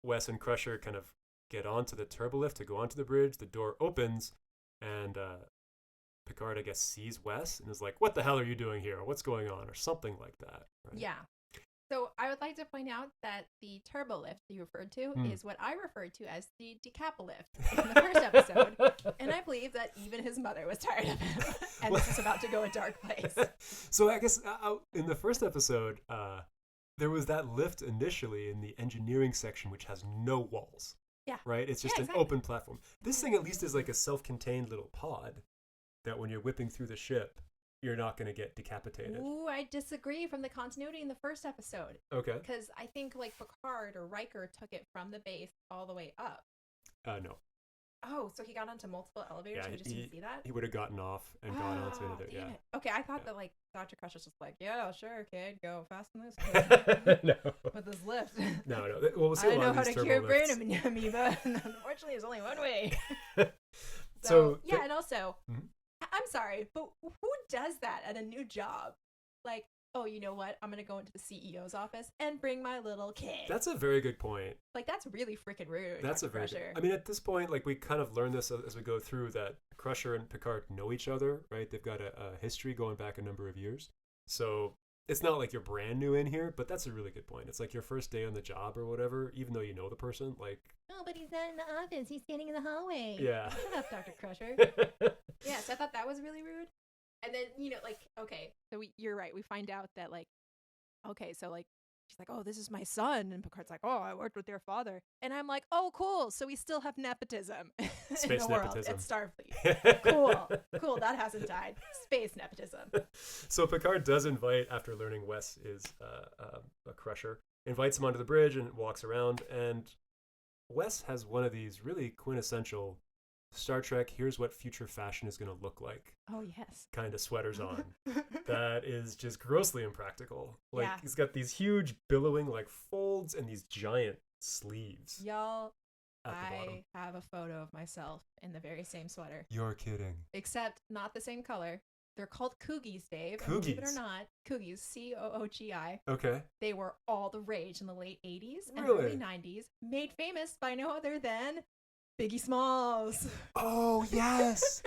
Wes and Crusher kind of get onto the turbolift to go onto the bridge. The door opens, and Picard, I guess, sees Wes and is like, what the hell are you doing here? What's going on? Or something like that. Right? Yeah. So I would like to point out that the turbo lift you referred to is what I referred to as the decapalift in the first episode, and I believe that even his mother was tired of him, and this is about to go a dark place. So I guess in the first episode, there was that lift initially in the engineering section, which has no walls. Yeah. Right? It's just Yeah, an exactly. open platform. This thing at least is like a self-contained little pod that when you're whipping through the ship, you're not going to get decapitated. Ooh, I disagree from the continuity in the first episode. Okay. Because I think like Picard or Riker took it from the base all the way up. No. Oh, so he got onto multiple elevators and we just didn't see that? He would have gotten off and gone onto another. Damn Yeah. it. Okay, I thought that like Dr. Crush was just like, yeah, sure, kid, go fasten this No. with this lift. No. Well, we'll see I a lot know of how these to turbo cure brain lifts. amoeba, and unfortunately, there's only one way. So yeah, and also, Mhm. I'm sorry, but who does that at a new job? Like, oh, you know what? I'm gonna go into the CEO's office and bring my little kid. That's a very good point. Like, that's really freaking rude. That's Dr. a very Crusher. good. I mean, at this point, like we kind of learn this as we go through that Crusher and Picard know each other, right? They've got a history going back a number of years. So it's not like you're brand new in here, but that's a really good point. It's like your first day on the job or whatever, even though you know the person, like. Oh, but he's not in the office. He's standing in the hallway. Yeah. Shut up, Dr. Crusher. Yeah, so I thought that was really rude. And then, you know, like, okay, so you're right. We find out that, like, okay, so, like, she's like, oh, this is my son. And Picard's like, oh, I worked with their father. And I'm like, oh, cool. So we still have nepotism in Space the world nepotism. at Starfleet. Cool. That hasn't died. Space nepotism. So Picard does invite, after learning Wes is a Crusher, invites him onto the bridge and walks around. And Wes has one of these really quintessential Star Trek, here's what future fashion is going to look like. Oh, yes. Kind of sweaters on. That is just grossly impractical. Like, Yeah. he's got these huge billowing, like, folds and these giant sleeves Y'all, at the bottom. I have a photo of myself in the very same sweater. You're kidding. Except not the same color. They're called Coogies, Dave. And believe it or Coogies? not, Coogies, Coogi. Okay. They were all the rage in the late 80s and Really? early 90s, made famous by no other than Biggie Smalls. Oh, yes.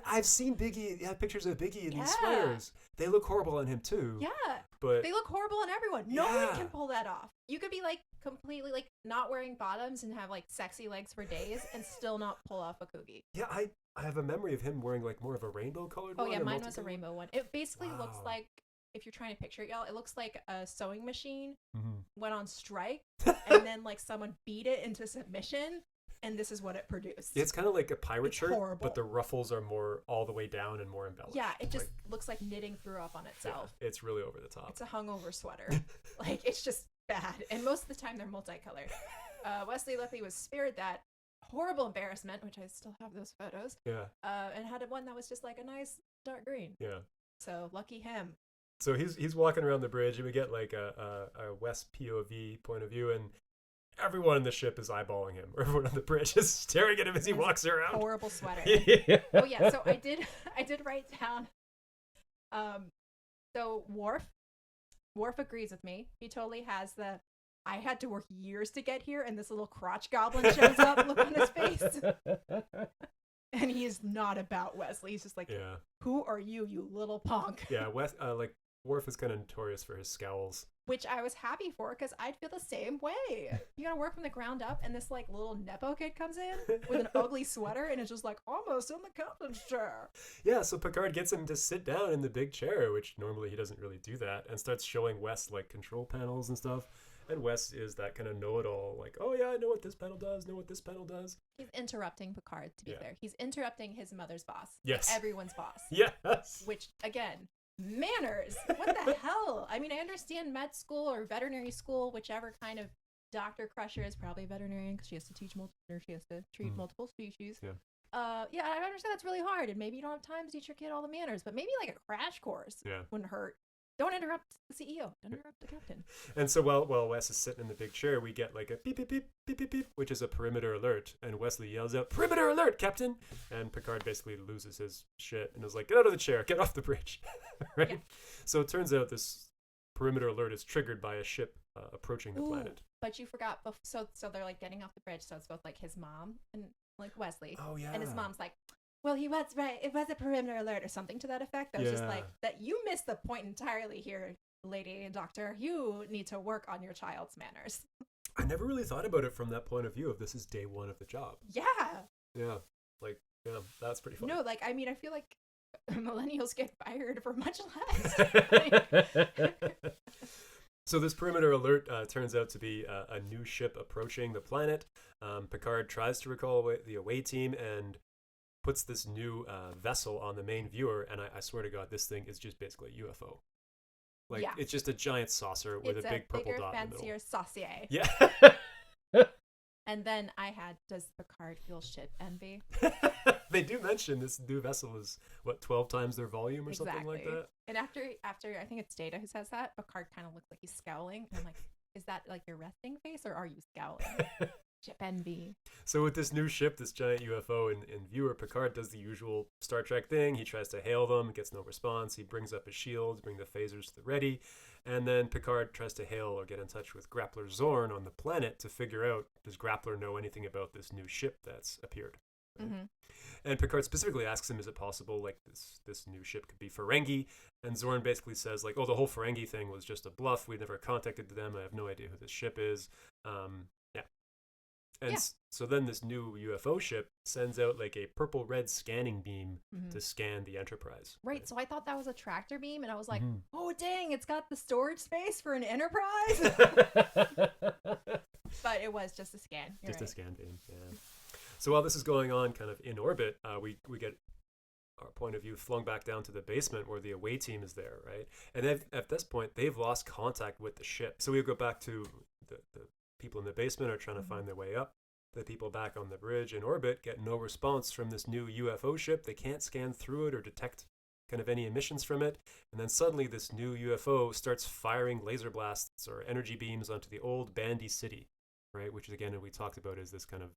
I've seen Biggie. Yeah, pictures of Biggie in these Yeah. sweaters. They look horrible on him, too. Yeah. But They look horrible on everyone. No Yeah. one can pull that off. You could be like completely like not wearing bottoms and have like sexy legs for days and still not pull off a Coogie. yeah, I have a memory of him wearing, like, more of a rainbow colored Oh one. yeah, or mine was a multicolored. rainbow one. It basically looks Wow. like, if you're trying to picture it, y'all, it looks like a sewing machine Mhm. went on strike and then like someone beat it into submission, and this is what it produced. It's kind of like a pirate It's shirt, horrible. but the ruffles are more all the way down and more embellished. Yeah, it just Like, looks like knitting threw up on yeah, itself. it's really over the top. It's a hungover sweater. Like, it's just bad. And most of the time, they're multicolored. Wesley Luffy was spared that horrible embarrassment, which I still have those photos, Yeah, and had one that was just like a nice dark green. yeah. So, lucky him. So he's walking around the bridge, and we get like a West POV point of view, and everyone in the ship is eyeballing him. Or everyone on the bridge is staring at him as he His walks around. Horrible sweater. Yeah. Oh, yeah, so I did write down, so Worf agrees with me. He totally has I had to work years to get here, and this little crotch goblin shows up, look on his face. And he is not about Wesley. He's just like, Yeah, who are you, you little punk? yeah. Like Worf is kind of notorious for his scowls. Which I was happy for, because I'd feel the same way. You gotta work from the ground up, and this like little Nepo kid comes in with an ugly sweater, and it's just like, almost in the captain's chair. Yeah, so Picard gets him to sit down in the big chair, which normally he doesn't really do that, and starts showing Wes like control panels and stuff. And Wes is that kind of know-it-all, like, oh yeah, I know what this panel does, know what this panel does. He's interrupting Picard, to be Yeah. fair. He's interrupting his mother's boss. Yes. Everyone's boss. Yes. Which, again, manners. What the hell? I mean, I understand med school or veterinary school, whichever kind of Dr. Crusher is probably a veterinarian because she has to teach she has to treat multiple species. Yeah. Yeah, I understand that's really hard, and maybe you don't have time to teach your kid all the manners, but maybe like a crash course Yeah. wouldn't hurt. Don't interrupt the CEO. Don't interrupt the captain. And so while Wes is sitting in the big chair, we get like a beep, beep, beep, beep, beep, beep, which is a perimeter alert. And Wesley yells out, "Perimeter alert, Captain!" And Picard basically loses his shit and is like, "Get out of the chair, get off the bridge." Right? Yeah. So it turns out this perimeter alert is triggered by a ship approaching the Ooh, planet. But you forgot, so they're like getting off the bridge, so it's both like his mom and like Wesley. Oh, yeah. And his mom's like, well, he was right. It was a perimeter alert or something to that effect. I was just Yeah. like, that you missed the point entirely here, lady doctor, you need to work on your child's manners. I never really thought about it from that point of view of this is day one of the job. Yeah. Yeah. Like, yeah, that's pretty funny. No, like, I mean, I feel like millennials get fired for much less. So this perimeter alert turns out to be a new ship approaching the planet. Picard tries to recall the away team and puts this new vessel on the main viewer, and I swear to God, this thing is just basically a UFO. Like, yeah. It's just a giant saucer with a big purple dot in the middle. It's a bigger, fancier saucier. Yeah. And then I had, does Picard feel shit envy? They do mention this new vessel is, 12 times their volume or something like that? And after I think it's Data who says that, Picard kind of looks like he's scowling. And I'm like, is that like your resting face or are you scowling? Ship envy. So with this new ship, this giant UFO in viewer, Picard does the usual Star Trek thing. He tries to hail them, gets no response. He brings up his shields, bring the phasers to the ready. And then Picard tries to hail or get in touch with Grappler Zorn on the planet to figure out, does Grappler know anything about this new ship that's appeared? Mm-hmm. And Picard specifically asks him, is it possible like this new ship could be Ferengi? And Zorn basically says like, oh, the whole Ferengi thing was just a bluff. We never contacted them. I have no idea who this ship is. And so then this new UFO ship sends out like a purple-red scanning beam to scan the Enterprise. Right, so I thought that was a tractor beam, and I was like, oh, dang, it's got the storage space for an Enterprise? But it was just a scan. You're just right. a scan beam, yeah. So while this is going on kind of in orbit, we get our point of view flung back down to the basement where the away team is there, right? And at this point, they've lost contact with the ship. So we go back to the people in the basement are trying to find their way up. The people back on the bridge in orbit get no response from this new UFO ship. They can't scan through it or detect kind of any emissions from it. And then suddenly this new UFO starts firing laser blasts or energy beams onto the old Bandy City, right? Which again, we talked about is this kind of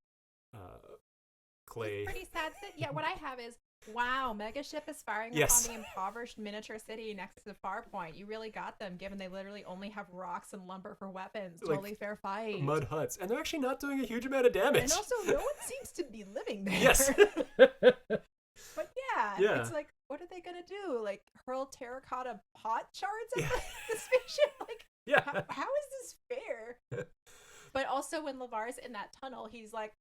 clay. It's pretty sad. Yeah, what I have is, wow, Megaship is firing Yes. upon the impoverished miniature city next to the Farpoint. You really got them, given they literally only have rocks and lumber for weapons. Like totally fair fight. Mud huts. And they're actually not doing a huge amount of damage. And also, no one seems to be living there. Yes. But yeah, it's like, what are they going to do? Like, hurl terracotta pot shards at the spaceship? Like, yeah. how is this fair? But also, when Levar's in that tunnel, he's like,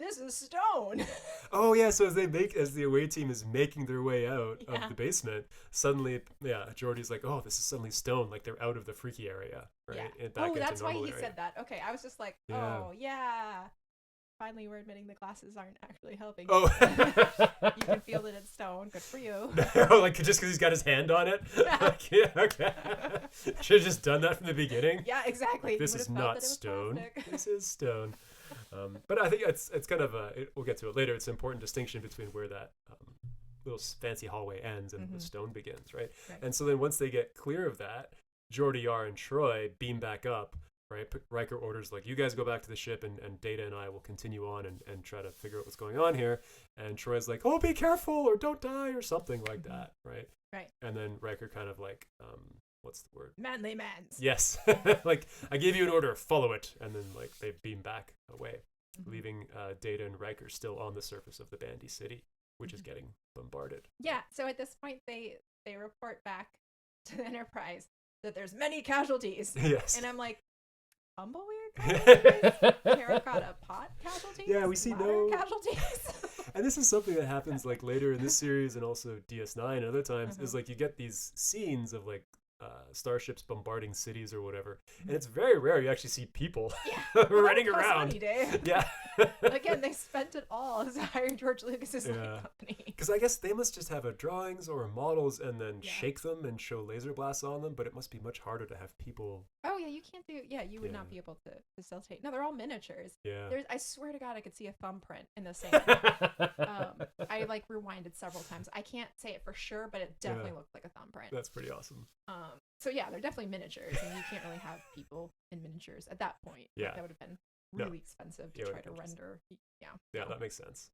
this is stone. Oh yeah, so as the away team is making their way out of the basement, suddenly, Geordi's like, oh, this is suddenly stone, like they're out of the freaky area, right? Yeah. And back into That's why normal he area. said that. Okay, I was just like, oh yeah. Finally, we're admitting the glasses aren't actually helping. Oh. You can feel that it's stone. Good for you. Like just because he's got his hand on it. Like, yeah, okay. Should have just done that from the beginning. Yeah, exactly. This is not stone. This is stone. But I think it's kind of we'll get to it later. It's an important distinction between where that little fancy hallway ends and the stone begins, right? And so then once they get clear of that, Geordi, Yar, and Troi beam back up, right? Riker orders like, you guys go back to the ship and Data and I will continue on and try to figure out what's going on here. And Troy's like, oh, be careful or don't die or something like that, right? Right. And then Riker kind of like, what's the word? Manly mans. Yes. Like, I gave you an order, follow it. And then like they beam back away, leaving Data and Riker still on the surface of the Bandy City, which is getting bombarded. Yeah, so at this point they report back to the Enterprise that there's many casualties. Yes. And I'm like, tumbleweed casualties? Terracotta pot casualties? Yeah, we see Ladder no casualties. And this is something that happens like later in this series and also DS9 and other times is like you get these scenes of like starships bombarding cities or whatever, and it's very rare you actually see people running around. Money, Dave. Yeah. Again, they spent it all to hire George Lucas's light company. Because I guess they must just have drawings or models and then shake them and show laser blasts on them, but it must be much harder to have people. Oh yeah, you can't do. Yeah, you would not be able to facilitate. No, they're all miniatures. Yeah. I swear to God, I could see a thumbprint in the same. I like rewinded several times. I can't say it for sure, but it definitely looked like a thumbprint. That's pretty awesome. So yeah, they're definitely miniatures, and you can't really have people in miniatures at that point. Yeah. Like, that would have been really expensive to try to render. Yeah, that makes sense.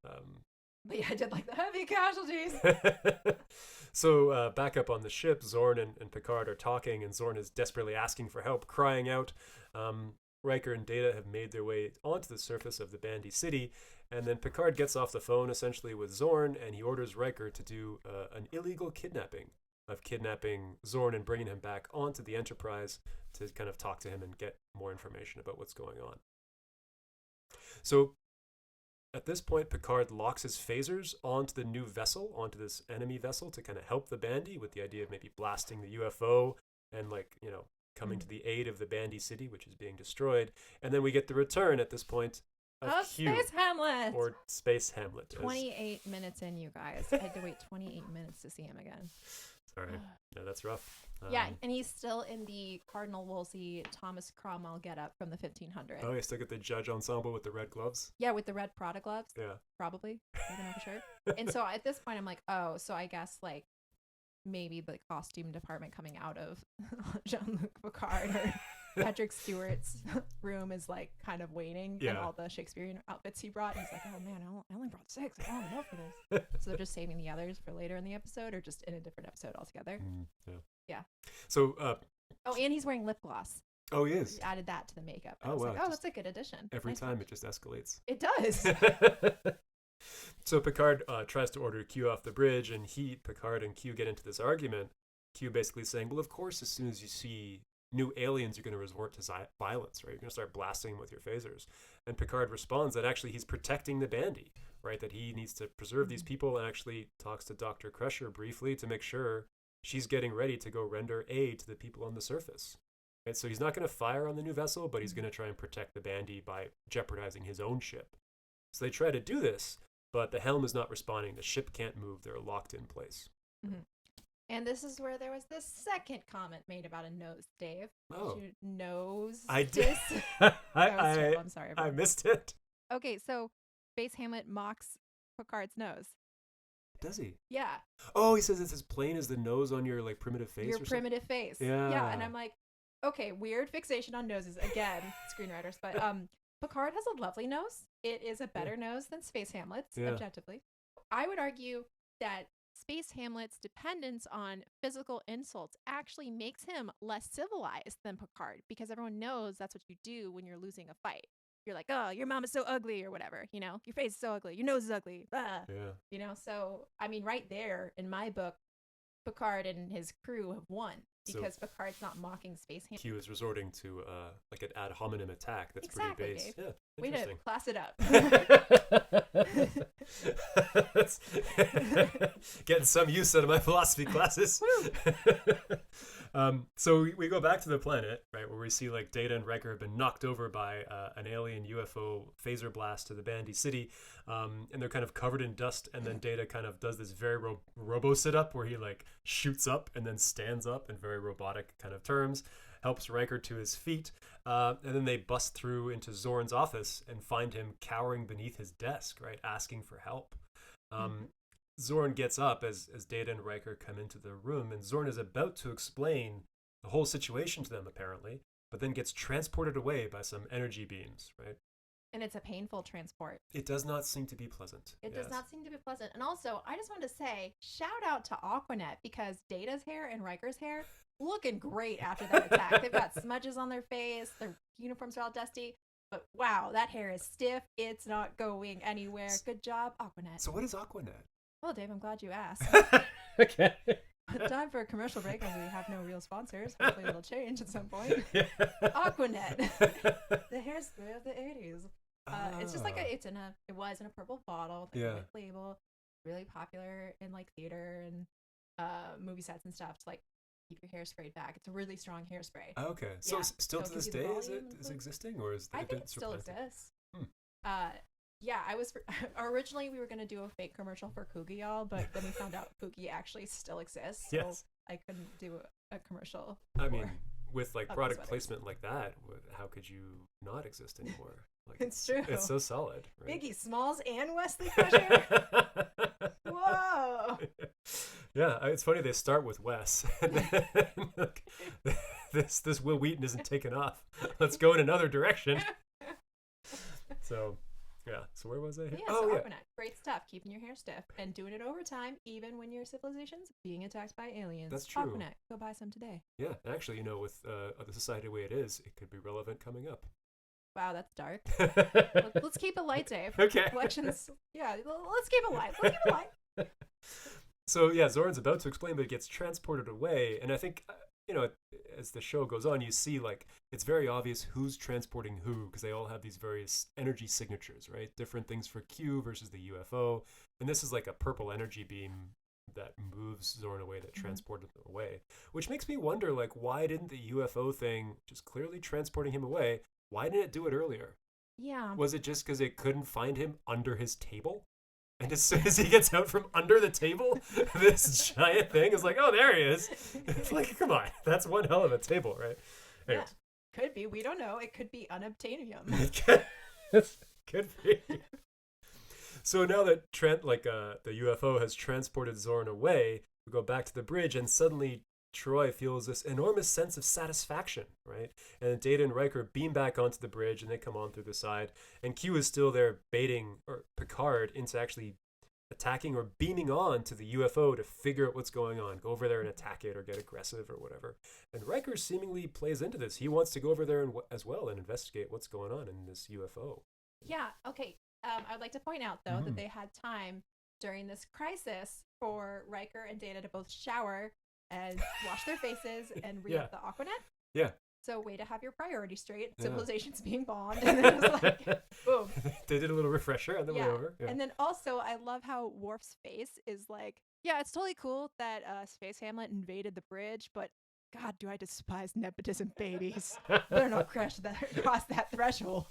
But yeah, I did like the heavy casualties. So back up on the ship, Zorn and Picard are talking, and Zorn is desperately asking for help, crying out. Riker and Data have made their way onto the surface of the Bandy City, and then Picard gets off the phone essentially with Zorn, and he orders Riker to do an illegal kidnapping of kidnapping Zorn and bringing him back onto the Enterprise to kind of talk to him and get more information about what's going on. So at this point, Picard locks his phasers onto the new vessel, onto this enemy vessel, to kind of help the Bandy with the idea of maybe blasting the UFO and, like, you know, coming to the aid of the Bandy city, which is being destroyed. And then we get the return at this point of Q, Space Hamlet! or Space Hamlet. 28 minutes in, you guys. I had to wait 28 minutes to see him again. Sorry. No, that's rough. Yeah, and he's still in the Cardinal Wolsey Thomas Cromwell getup from the 1500s. Oh, you still get the judge ensemble with the red gloves? Yeah, with the red Prada gloves. Yeah. Probably. I don't know for sure. And so at this point, I'm like, oh, so I guess, like, maybe the costume department coming out of Jean-Luc Picard or Patrick Stewart's room is, like, kind of waiting. Yeah. And all the Shakespearean outfits he brought. And he's like, oh, man, I only brought 6. I don't have enough for this. So they're just saving the others for later in the episode or just in a different episode altogether. Yeah. Yeah. So, Oh, and he's wearing lip gloss. oh, he is. We added that to the makeup. Oh, I was wow, like, oh, just that's a good addition. Every Nice time touch. it just escalates. It does. So Picard tries to order Q off the bridge, and Picard and Q get into this argument. Q basically saying, well, of course, as soon as you see new aliens, you're going to resort to violence, right? You're going to start blasting them with your phasers. And Picard responds that actually he's protecting the Bandy, right? That he needs to preserve these people, and actually talks to Dr. Crusher briefly to make sure she's getting ready to go render aid to the people on the surface. Right? So he's not going to fire on the new vessel, but he's going to try and protect the Bandy by jeopardizing his own ship. So they try to do this, but the helm is not responding. The ship can't move. They're locked in place. Mm-hmm. And this is where there was this second comment made about a nose, Dave. Oh. Did you nose I did. I'm sorry. I everyone. missed it. Okay, so Space Hamlet mocks Picard's nose. Does he? Yeah. Oh, he says it's as plain as the nose on your, like, primitive face Your or primitive face. Yeah. Yeah, and I'm like, okay, weird fixation on noses again, screenwriters, but Picard has a lovely nose. It is a better nose than Space Hamlet's, objectively. I would argue that Space Hamlet's dependence on physical insults actually makes him less civilized than Picard, because everyone knows that's what you do when you're losing a fight. You're like, oh, your mom is so ugly, or whatever, you know, your face is so ugly, your nose is ugly, you know. So I mean, right there in my book, Picard and his crew have won, because So Picard's not mocking Space Hamlet. Q is resorting to like an ad hominem attack that's Exactly, pretty base. Dave. Yeah, Way to interesting. class it up. Getting some use out of my philosophy classes. So we go back to the planet, right, where we see, like, Data and Riker have been knocked over by an alien UFO phaser blast to the Bandy city, and they're kind of covered in dust, and then Data kind of does this very robo sit-up where he, like, shoots up and then stands up in very robotic kind of terms, helps Riker to his feet, and then they bust through into Zorn's office and find him cowering beneath his desk, right, asking for help. Zorn gets up as Data and Riker come into the room, and Zorn is about to explain the whole situation to them, apparently, but then gets transported away by some energy beams, right? And it's a painful transport. It does not seem to be pleasant. It does not seem to be pleasant. And also, I just wanted to say, shout out to Aquanet, because Data's hair and Riker's hair looking great after that attack. They've got smudges on their face. Their uniforms are all dusty. But wow, that hair is stiff. It's not going anywhere. Good job, Aquanet. So what is Aquanet? Well, Dave, I'm glad you asked. Okay. Time for a commercial break, and we have no real sponsors. Hopefully it'll change at some point. Aquanet. The hairspray of the 80s. It's just like it was in a purple bottle, the white label, really popular in, like, theater and movie sets and stuff to, like, keep your hair sprayed back. It's a really strong hairspray. Okay. So still to this day, is it volume. existing, or is I it think been it still supplanted? exists. Yeah, originally we were going to do a fake commercial for Poogie, y'all, but then we found out Poogie actually still exists, so Yes. I couldn't do a commercial. I mean, with, like, Ugly product sweaters. placement like that, how could you not exist anymore? Like, It's true. It's so solid, right? Biggie Smalls and Wesley Crusher? Whoa! Yeah, it's funny they start with Wes, and then, like, this Will Wheaton isn't taken off. Let's go in another direction. So, yeah. So where was I? Yeah, Aquanet. Great stuff. Keeping your hair stiff and doing it over time, even when your civilization's being attacked by aliens. That's true. Aquanet. Go buy some today. Yeah, actually, you know, with the society the way it is, it could be relevant coming up. Wow, that's dark. Let's keep it light, Dave. Okay. Collections. Yeah, let's keep it light. Let's keep it light. So yeah, Zoran's about to explain, but it gets transported away. And I think, as the show goes on, you see like it's very obvious who's transporting who because they all have these various energy signatures, right? Different things for Q versus the UFO. And this is like a purple energy beam that moves Zoran away, that transported him away. Which makes me wonder, like, why didn't the UFO thing, just clearly transporting him away, why didn't it do it earlier? Yeah. Was it just because it couldn't find him under his table? And as soon as he gets out from under the table, this giant thing is like, oh, there he is. It's like, come on, that's one hell of a table, right? Anyways. Yeah, could be. We don't know. It could be unobtainium. Could be. So now that the UFO has transported Zoran away, we go back to the bridge, and suddenly Troi feels this enormous sense of satisfaction, right? And Data and Riker beam back onto the bridge, and they come on through the side. And Q is still there baiting Picard into actually attacking or beaming on to the UFO to figure out what's going on. Go over there and attack it or get aggressive or whatever. And Riker seemingly plays into this. He wants to go over there as well and investigate what's going on in this UFO. Yeah, okay. I'd like to point out, though, that they had time during this crisis for Riker and Data to both shower and wash their faces and read the Aquanet. Yeah. So way to have your priorities straight. Civilization's being bombed. And then it was like, boom. They did a little refresher and then went over. Yeah. And then also, I love how Worf's face is like, yeah, it's totally cool that Space Hamlet invaded the bridge, but God, do I despise nepotism babies. They're not cross that threshold.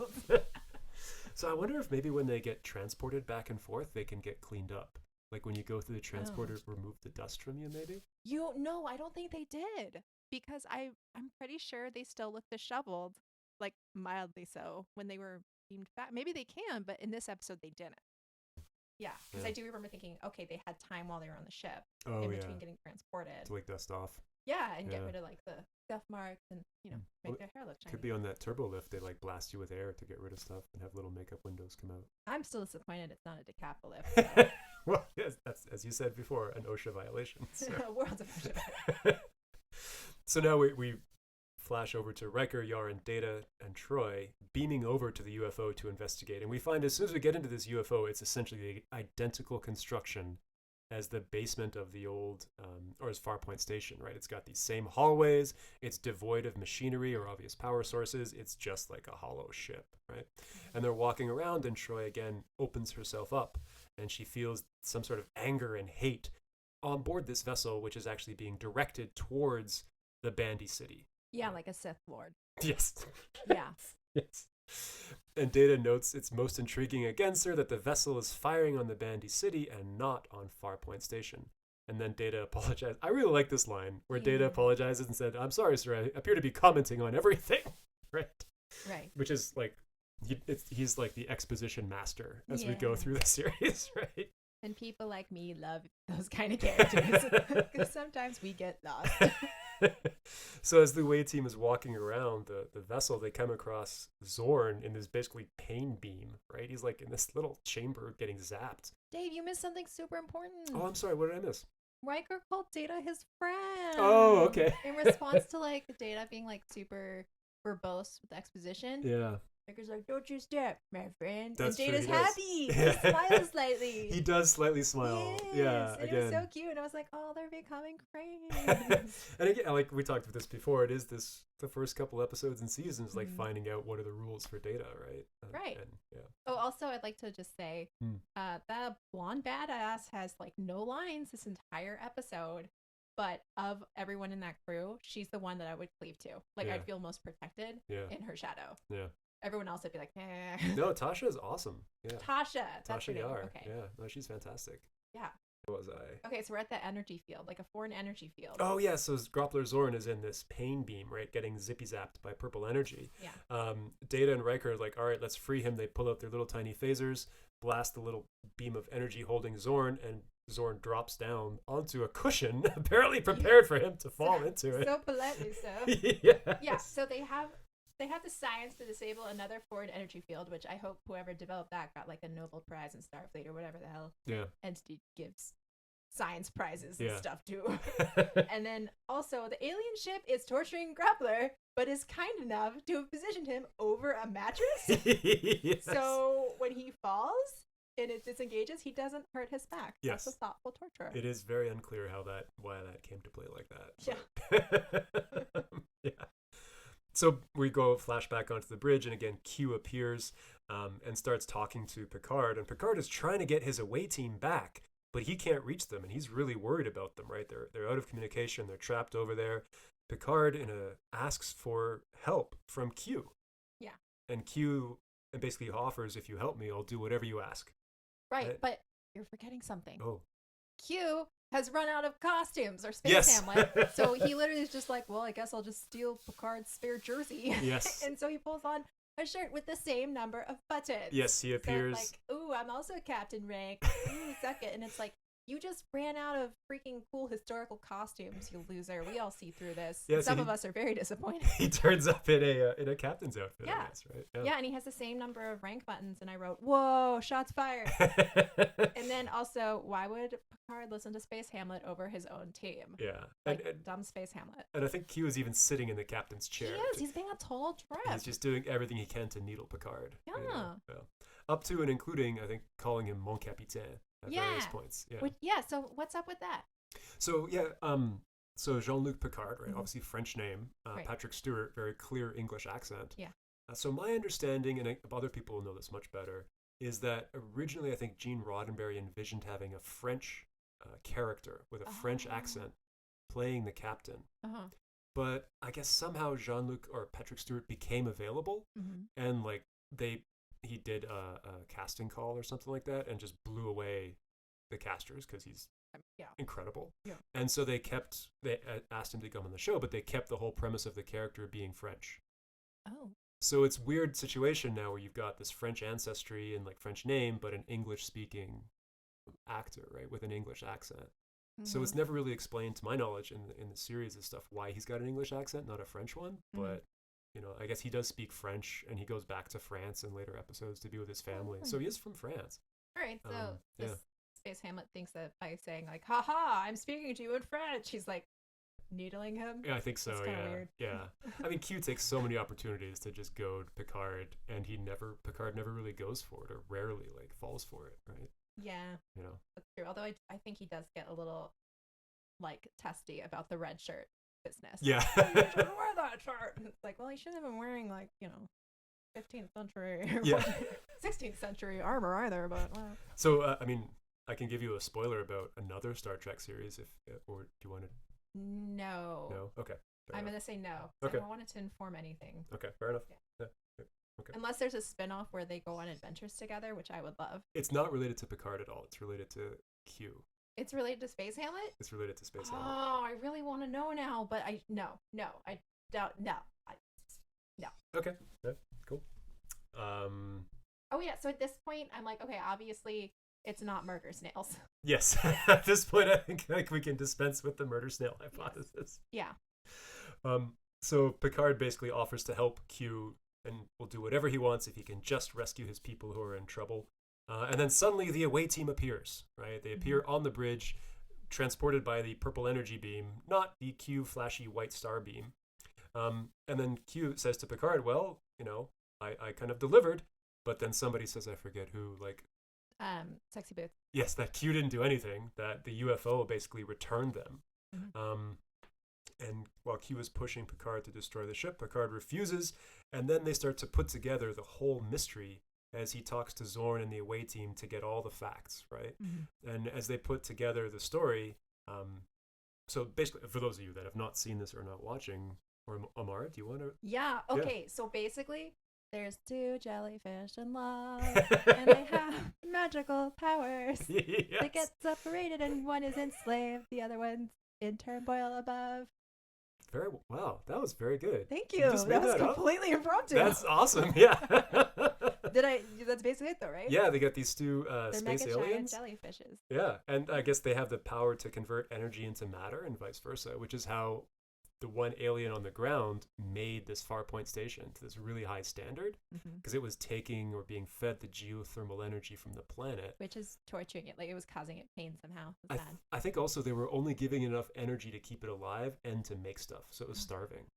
So I wonder if maybe when they get transported back and forth, they can get cleaned up. Like when you go through the transporter, remove the dust from you, maybe? No, I don't think they did. Because I'm pretty sure they still look disheveled, like mildly so, when they were beamed back. Maybe they can, but in this episode they didn't. Yeah, because I do remember thinking, okay, they had time while they were on the ship in between getting transported. To like dust off. Yeah, and get rid of like the scuff marks and, make their hair look shiny. Could be on that turbo lift. They like blast you with air to get rid of stuff and have little makeup windows come out. I'm still disappointed it's not a decap lift. So. Well, yes, that's, as you said before, an OSHA violation. So. World's of OSHA. So now we flash over to Riker, Yar, and Data and Troi beaming over to the UFO to investigate. And we find as soon as we get into this UFO, it's essentially the identical construction as the basement of the old, or as Farpoint Station, right? It's got these same hallways. It's devoid of machinery or obvious power sources. It's just like a hollow ship, right? And they're walking around, and Troi again opens herself up, and she feels some sort of anger and hate on board this vessel, which is actually being directed towards the Bandy City. Yeah, like a Sith Lord. Yes. Yeah. Yes. And Data notes it's most intriguing again, sir, that the vessel is firing on the Bandy City and not on Farpoint Station. And then Data apologized. I really like this line where Data apologizes and said, I'm sorry, sir, I appear to be commenting on everything. Right? Right. Which is like, he's like the exposition master as we go through the series, right? And people like me love those kind of characters because sometimes we get lost. So as the away team is walking around the vessel, they come across Zorn in this basically pain beam, right? He's like in this little chamber getting zapped. Dave, you missed something super important. Oh, I'm sorry. What did I miss? Riker called Data his friend. Oh, okay. In response to like Data being like super verbose with exposition. Yeah. Riker's like, don't you step, my friend. That's and Data's true, happy. He smiles slightly. He does slightly smile. Yes, Yeah, and again. it was so cute. And I was like, oh, they're becoming friends. And again, like we talked about this before, it is the first couple episodes and seasons, like finding out what are the rules for Data, right? Right. And, yeah. Oh, also, I'd like to just say that blonde badass has like no lines this entire episode. But of everyone in that crew, she's the one that I would cleave to. Like, I'd feel most protected in her shadow. Yeah. Everyone else would be like, eh. No, Tasha is awesome. Yeah. Tasha. That's her Tasha name. Yar. Okay. Yeah. No, she's fantastic. Yeah. What was I? Okay, so we're at the energy field, like a foreign energy field. Oh, yeah. So Groppler Zorn is in this pain beam, right? Getting zippy zapped by purple energy. Yeah. Data and Riker are like, all right, let's free him. They pull out their little tiny phasers, blast the little beam of energy holding Zorn, and Zorn drops down onto a cushion, apparently prepared for him to fall into it. So politely so. Yes. Yeah, so they have the science to disable another foreign energy field, which I hope whoever developed that got like a Nobel Prize in Starfleet or whatever the hell entity gives science prizes and stuff to. And then also the alien ship is torturing Groppler, but is kind enough to have positioned him over a mattress. Yes. So when he falls, and it disengages, he doesn't hurt his back. Yes. That's a thoughtful torture. It is very unclear why that came to play like that. Yeah. Yeah. So we go flashback onto the bridge, and again, Q appears and starts talking to Picard, and Picard is trying to get his away team back, but he can't reach them, and he's really worried about them, right? They're out of communication. They're trapped over there. Picard asks for help from Q. Yeah. And Q basically offers, if you help me, I'll do whatever you ask. Right, but you're forgetting something. Oh. Q has run out of costumes or space Yes. Hamlet. So he literally is just like, well, I guess I'll just steal Picard's spare jersey. Yes. And so he pulls on a shirt with the same number of buttons. Yes, he appears. So like, ooh, I'm also Captain Rank. Ooh, suck it. And it's like, you just ran out of freaking cool historical costumes, you loser. We all see through this. Yeah, Some of us are very disappointed. He turns up in a captain's outfit, Yeah. I guess, right? Yeah, and he has the same number of rank buttons. And I wrote, whoa, shots fired. And then also, why would Picard listen to Space Hamlet over his own team? Yeah. Like, dumb Space Hamlet. And I think Q is even sitting in the captain's chair. He is. He's being a total trip. He's just doing everything he can to needle Picard. Yeah. Yeah. Up to and including, I think, calling him Mon Capitaine at various points. Yeah. So what's up with that? So, yeah, so Jean-Luc Picard, right? Mhm. Obviously French name. Right. Patrick Stewart, very clear English accent. Yeah. So my understanding, and other people will know this much better, is that originally I think Gene Roddenberry envisioned having a French character with a French accent playing the captain. Uh-huh. But I guess somehow Jean-Luc or Patrick Stewart became available, and like he did a casting call or something like that, and just blew away the casters because he's incredible. Yeah. And so they asked him to come on the show, but they kept the whole premise of the character being French. Oh. So it's a weird situation now where you've got this French ancestry and like French name, but an English-speaking actor, right, with an English accent. So it's never really explained, to my knowledge, in the series and stuff, why he's got an English accent, not a French one. But I guess he does speak French, and he goes back to France in later episodes to be with his family. So he is from France. All right. So this Space Hamlet thinks that by saying like, "Ha, I'm speaking to you in French," he's like needling him. Yeah, I think so. That's kinda weird. Yeah. I mean, Q takes so many opportunities to just goad Picard, and Picard never really goes for it, or rarely like falls for it, right? Yeah, that's true. Although I think he does get a little like testy about the red shirt business. Yeah. You shouldn't wear that shirt. And it's like, well, he shouldn't have been wearing 15th century, 16th century armor either. But so I mean, I can give you a spoiler about another Star Trek series, or do you want to? No. No. Okay. I'm gonna say no. Okay. I don't want it to inform anything. Okay. Fair enough. Yeah. Okay. Unless there's a spin-off where they go on adventures together, which I would love. It's not related to Picard at all. It's related to Q. It's related to Space Hamlet? It's related to Space Hamlet. Oh, I really want to know now, but I doubt no. Okay. Yeah, cool. Oh yeah, so at this point I'm like, okay, obviously it's not murder snails. Yes. At this point I think we can dispense with the murder snail hypothesis. Yeah. So Picard basically offers to help Q and will do whatever he wants if he can just rescue his people who are in trouble. And then suddenly the away team appears, right? They appear on the bridge, transported by the purple energy beam, not the Q flashy white star beam. And then Q says to Picard, well, I kind of delivered, but then somebody says, I forget who, Sexy Boots. yes, that Q didn't do anything, that the UFO basically returned them. And while Q is pushing Picard to destroy the ship, Picard refuses, and then they start to put together the whole mystery as he talks to Zorn and the away team to get all the facts, right? And as they put together the story, so basically, for those of you that have not seen this or not watching, or Amara, do you want to? Yeah, okay, so basically, there's two jellyfish in love, and they have magical powers. Yes. They get separated, and one is enslaved, the other one's in turmoil above. Very wow, that was very good. Thank you. Just made That was that up? completely impromptu. That's awesome. Yeah. That's basically it, though, right? Yeah, they got these two They're space mega aliens. giant jellyfishes. Yeah, and I guess they have the power to convert energy into matter and vice versa, which is how the one alien on the ground made this Farpoint station to this really high standard, because it was taking or being fed the geothermal energy from the planet. Which is torturing it. Like, it was causing it pain somehow. It's bad. I think also they were only giving enough energy to keep it alive and to make stuff, so it was starving.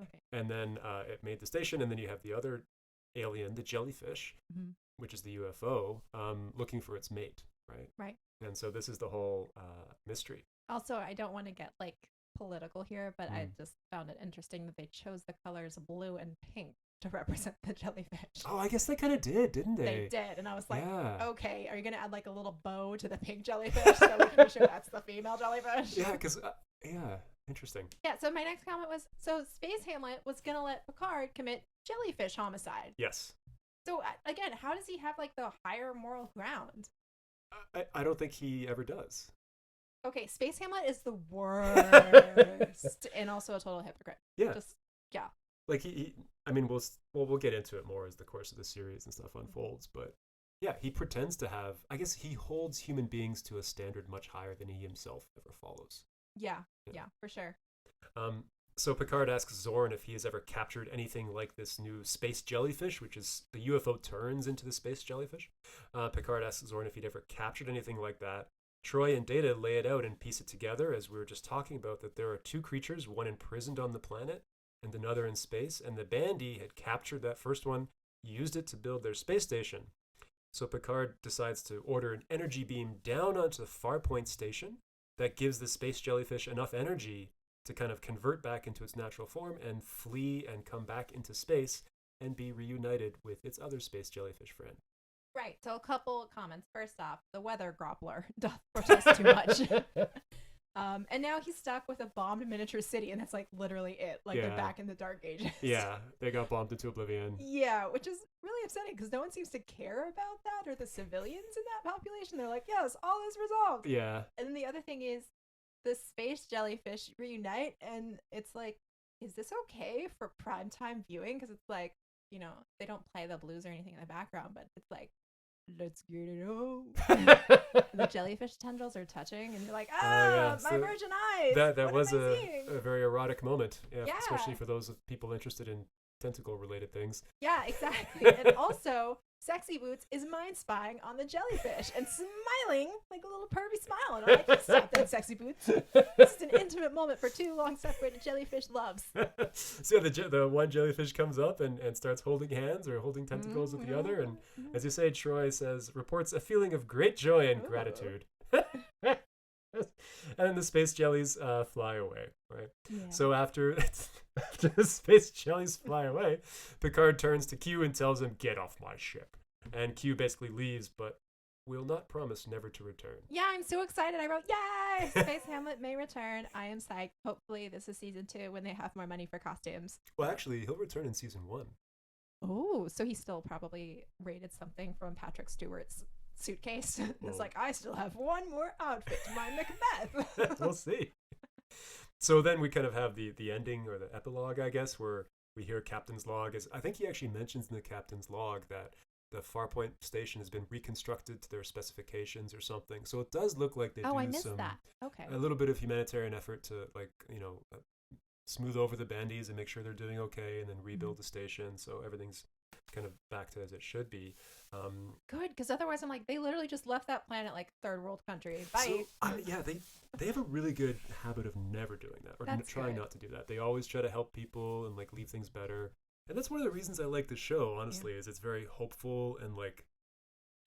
Okay. And then it made the station, and then you have the other alien, the jellyfish, Mhm. which is the UFO, looking for its mate, right? Right. And so this is the whole mystery. Also, I don't want to get like political here, but I Mm. just found it interesting that they chose the colors blue and pink to represent the jellyfish. Oh, I guess they kind of did, didn't they? They did, and I was like, Yeah. okay, are you gonna add like a little bow to the pink jellyfish so we can be sure that's the female jellyfish? Yeah, because interesting. Yeah. So my next comment was, so Space Hamlet was gonna let Picard commit jellyfish homicide. Yes. So again, how does he have like the higher moral ground? I don't think he ever does. Okay, Space Hamlet is the worst, and also a total hypocrite. Yeah. Just yeah. Like I mean, we'll get into it more as the course of the series and stuff unfolds, but yeah, he pretends to have. I guess he holds human beings to a standard much higher than he himself ever follows. Yeah, for sure. So Picard asks Zorn if he has ever captured anything like this new space jellyfish, which is the UFO turns into the space jellyfish. Picard asks Zorn if he'd ever captured anything like that. Troi and Data lay it out and piece it together, as we were just talking about, that there are two creatures, one imprisoned on the planet and another in space, and the Bandy had captured that first one, used it to build their space station. So Picard decides to order an energy beam down onto the Farpoint station that gives the space jellyfish enough energy to kind of convert back into its natural form and flee and come back into space and be reunited with its other space jellyfish friend. Right. So a couple of comments. First off, the Weather Groppler doth protest too much. And now he's stuck with a bombed miniature city, and that's like literally it. Like they're back in the Dark Ages. Yeah, they got bombed into oblivion. Yeah, which is really upsetting because no one seems to care about that, or the civilians in that population. They're like, yes, all is resolved. Yeah. And then the other thing is the space jellyfish reunite, and it's like, is this okay for primetime viewing? Because it's like, you know, they don't play the blues or anything in the background, but it's like, let's get it on. The jellyfish tendrils are touching, and you're like, my virgin eyes. That was a very erotic moment, yeah, especially for those people interested in tentacle-related things. Yeah, exactly. And also, Sexy Boots is mind spying on the jellyfish and smiling like a little pervy smile. And I'm like, stop that, Sexy Boots. This is an intimate moment for two long-separated jellyfish loves. So yeah, the one jellyfish comes up and starts holding hands or holding tentacles with the other. And as you say, Troi says, reports a feeling of great joy and gratitude. And then the space jellies fly away, right? Yeah. So after the space jellies fly away, Picard turns to Q and tells him, get off my ship. And Q basically leaves, but will not promise never to return. Yeah, I'm so excited. I wrote, yay! Space Hamlet may return. I am psyched. Hopefully this is season 2 when they have more money for costumes. Well, actually, he'll return in season 1. Oh, so he still probably raided something from Patrick Stewart's suitcase. It's like, I still have one more outfit to my Macbeth. We'll see. So then we kind of have the ending or the epilogue, I guess, where we hear Captain's log. I think he actually mentions in the Captain's log that the Farpoint station has been reconstructed to their specifications or something. So it does look like they I missed that. Okay. A little bit of humanitarian effort to, like, you know, smooth over the bandies and make sure they're doing okay, and then rebuild the station so everything's kind of back to as it should be. Good, because otherwise I'm like, they literally just left that planet like third world country. Bye. So, yeah, they have a really good habit of never doing that, or trying not to do that. They always try to help people and like leave things better. And that's one of the reasons I like the show, honestly, is it's very hopeful and like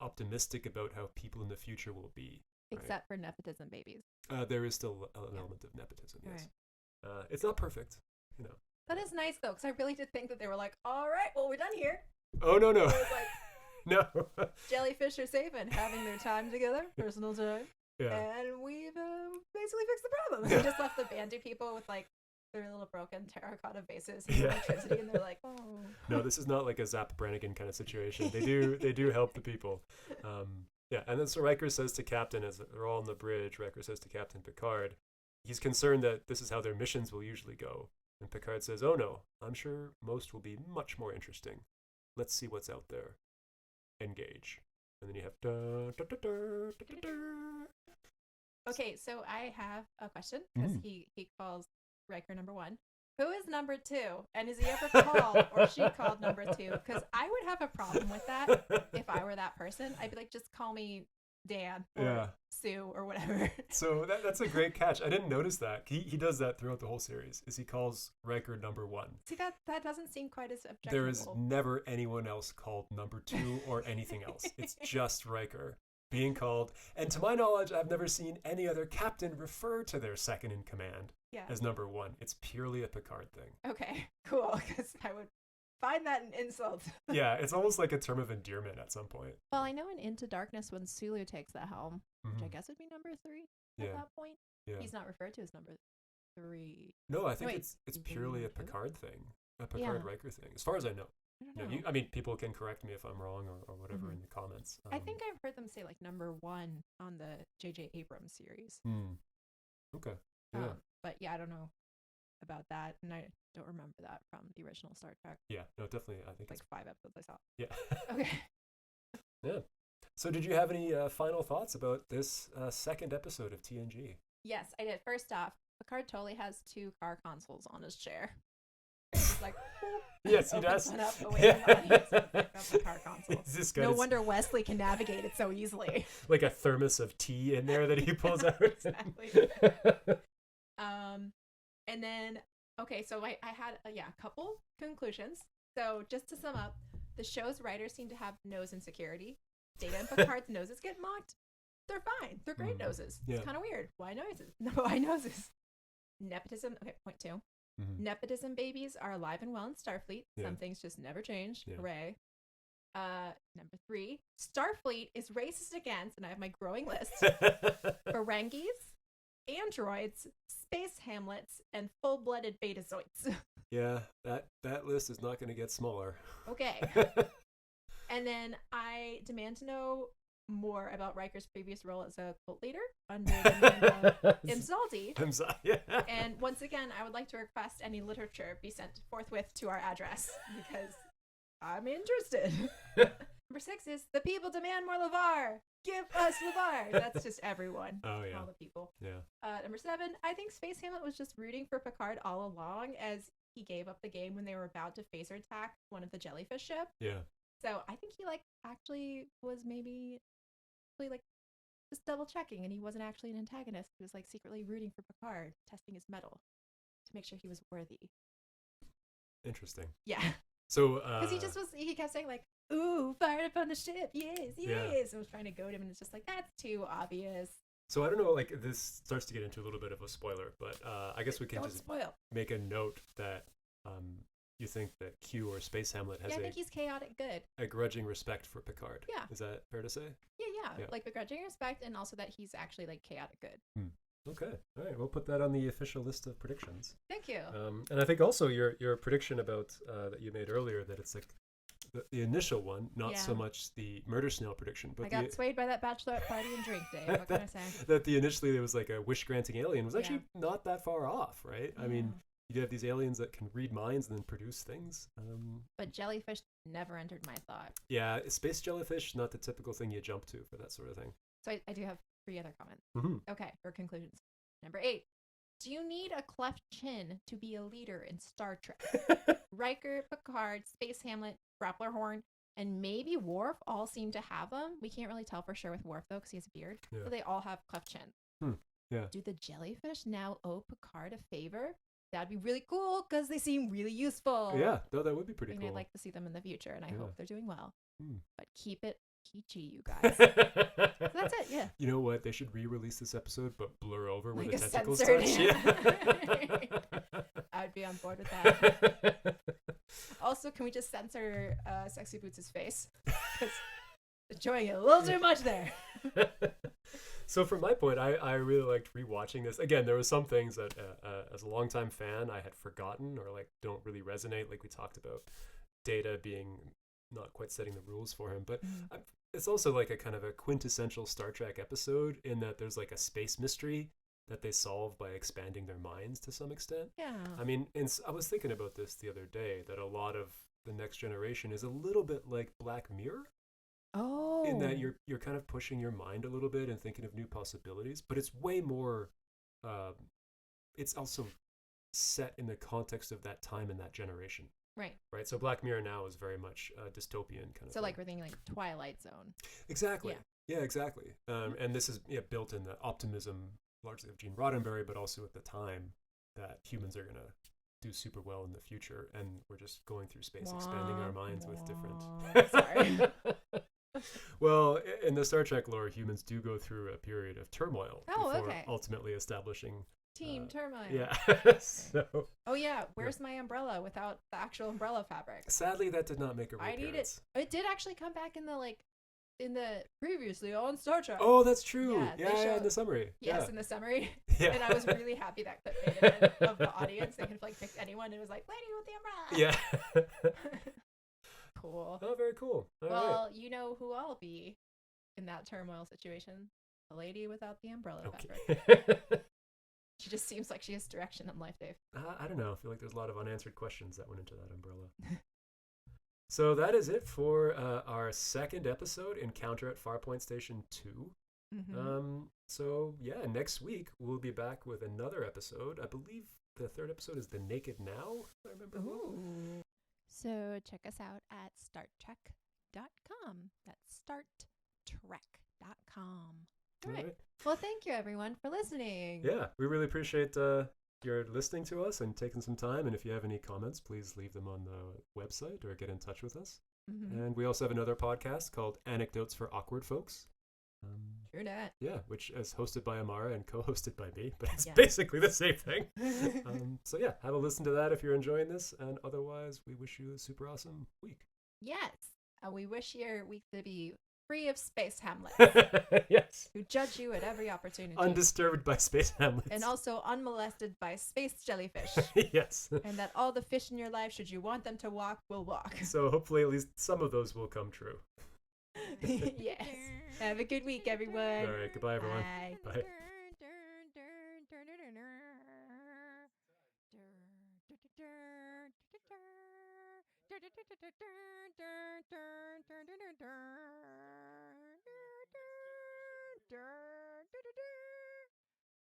optimistic about how people in the future will be. Except for nepotism babies. There is still an element of nepotism, yes. Right. It's not perfect, you know. That is nice though, because I really did think that they were like, all right, well, we're done here. Oh, no. I was like, no. Jellyfish are safe and having their time together, personal time. Yeah. And we've basically fixed the problem. They just left the bandy people with like their little broken terracotta vases and electricity, and they're like, oh. No, this is not like a Zap Brannigan kind of situation. They do help the people. Yeah, and then so Riker says to Captain, as they're all on the bridge, Riker says to Captain Picard, he's concerned that this is how their missions will usually go. And Picard says, oh no, I'm sure most will be much more interesting. Let's see what's out there. Engage. And then you have Okay, so I have a question, because he calls Riker number 1. Who is number 2? And is he ever called or she called number 2? Because I would have a problem with that if I were that person. I'd be like, just call me Dan or Yeah. Sue or whatever. So that's a great catch. I didn't notice that. He does that throughout the whole series. Is he calls Riker number 1. See, that doesn't seem quite as objectionable. There is never anyone else called number 2 or anything else. It's just Riker being called. And to my knowledge, I've never seen any other captain refer to their second in command as number 1. It's purely a Picard thing. Okay, cool. Because I would find that an insult. Yeah, it's almost like a term of endearment at some point. Well, I know in Into Darkness when Sulu takes the helm, which I guess would be number 3 at that point. Yeah. He's not referred to as number 3. No, I think it's purely a Picard thing, a Picard Riker thing, as far as I know. I don't know. I mean, people can correct me if I'm wrong or whatever in the comments. I think I've heard them say like number 1 on the J.J. Abrams series. Okay. Yeah. But yeah, I don't know about that, and I don't remember that from the original Star Trek. Yeah, no, definitely. I think like 5 episodes I saw. Yeah. Okay. Yeah. So did you have any final thoughts about this second episode of TNG? Yes, I did. First off, Picard totally has 2 car consoles on his chair. He's like, yes, he does. One up away from the audience and pick up the car console. No wonder Wesley can navigate it so easily. Like a thermos of tea in there that he pulls out. Exactly. And then, okay, so I had a couple conclusions. So just to sum up, the show's writers seem to have nose insecurity. Data and Picard's noses get mocked. They're fine. They're great noses. Yeah. It's kind of weird. Why noses? No, why noses? Nepotism. Okay, point 2. Nepotism babies are alive and well in Starfleet. Yeah. Some things just never change. Yeah. Hooray. Number 3. Starfleet is racist against, and I have my growing list, Ferengis, androids, space Hamlets, and full-blooded betazoids. Yeah, that list is not going to get smaller. Okay. And then I demand to know more about Riker's previous role as a cult leader under the name of Imzaldi. Yeah. And once again, I would like to request any literature be sent forthwith to our address because I'm interested. Number 6 is the people demand more Levar. Give us Levar. That's just everyone. Oh, yeah. All the people. Yeah. Number 7, I think Space Hamlet was just rooting for Picard all along as he gave up the game when they were about to phaser attack one of the jellyfish ship. Yeah. So I think he actually was maybe just double checking, and he wasn't actually an antagonist. He was secretly rooting for Picard, testing his mettle to make sure he was worthy. Interesting. Yeah. So because he kept saying ooh, fired up on the ship, yes. I was trying to goad him, and it's just that's too obvious. So I don't know, this starts to get into a little bit of a spoiler, but I guess we can make a note that you think that Q or Space Hamlet has I think he's chaotic good. A grudging respect for Picard. Yeah. Is that fair to say? Yeah. Begrudging respect, and also that he's actually chaotic good. Okay. All right. We'll put that on the official list of predictions. Thank you. And I think also your prediction about that you made earlier, that it's the initial one, not so much the murder snail prediction, but I got swayed by that bachelorette party and drink day. What can I say? That initially there was a wish granting alien was actually not that far off, right? I mean, you have these aliens that can read minds and then produce things. But jellyfish never entered my thought. Yeah, space jellyfish, not the typical thing you jump to for that sort of thing. So I do have 3 other comments. Mm-hmm. Okay, for conclusions. Number 8. Do you need a cleft chin to be a leader in Star Trek? Riker, Picard, Space Hamlet, Groppler Horn, and maybe Worf all seem to have them. We can't really tell for sure with Worf, though, because he has a beard. Yeah. So they all have cleft chins. Yeah. Do the jellyfish now owe Picard a favor? That'd be really cool, because they seem really useful. Yeah, no, that would be pretty cool. I'd like to see them in the future, and I hope they're doing well. But keep it PG, you guys. So that's it, yeah. You know what? They should re-release this episode, but blur over where Like the a tentacles censored, touch. yeah. I would be on board with that. Also, can we just censor Sexy Boots' face? Because enjoying it a little too much there. So from my point, I really liked rewatching this. Again, there were some things that as a longtime fan I had forgotten or don't really resonate, like we talked about Data being not quite setting the rules for him. But it's also a kind of a quintessential Star Trek episode in that there's a space mystery that they solve by expanding their minds to some extent. Yeah. I mean, I was thinking about this the other day, that a lot of the Next Generation is a little bit like Black Mirror. Oh. In that you're kind of pushing your mind a little bit and thinking of new possibilities, but it's way more. It's also set in the context of that time and that generation. Right. Right. So Black Mirror now is very much a dystopian kind of. So thing. we're thinking Twilight Zone. Exactly. Yeah, exactly. And this is built in the optimism largely of Gene Roddenberry, but also at the time that humans are going to do super well in the future, and we're just going through space, expanding our minds with different. Sorry. Well, in the Star Trek lore, humans do go through a period of turmoil before okay. ultimately establishing Team Termite. Yeah. So. Oh yeah, where's my umbrella without the actual umbrella fabric? Sadly, that did not make a reappearance. I need it. It did actually come back in the previously on Star Trek. Oh, that's true. Yeah, in the summary. Yes, in the summary. Yeah. And I was really happy that clip made it in of the audience. They could have picked anyone. It was like lady with the umbrella. Yeah. Cool. Oh, very cool. All well, right. you know who I'll be in that turmoil situation? The lady without the umbrella fabric. Okay. She just seems like she has direction in life, Dave. I don't know. I feel like there's a lot of unanswered questions that went into that umbrella. So that is it for our second episode, Encounter at Farpoint Station 2. Mm-hmm. So yeah, next week we'll be back with another episode. I believe the third episode is The Naked Now, if I remember well. So check us out at starttrek.com. That's starttrek.com. All right. Well, thank you everyone for listening. Yeah, we really appreciate your listening to us and taking some time. And if you have any comments, please leave them on the website or get in touch with us. Mm-hmm. And we also have another podcast called Anecdotes for Awkward Folks. True that. Yeah, which is hosted by Amara and co-hosted by me, but it's basically the same thing. So yeah, have a listen to that if you're enjoying this. And otherwise, we wish you a super awesome week. Yes. We wish your week to be free of space Hamlets. Yes. Who judge you at every opportunity. Undisturbed by space Hamlets. And also unmolested by space jellyfish. Yes. And that all the fish in your life, should you want them to walk, will walk. So hopefully at least some of those will come true. Yes. Have a good week, everyone. All right. Goodbye, everyone. Bye. Bye.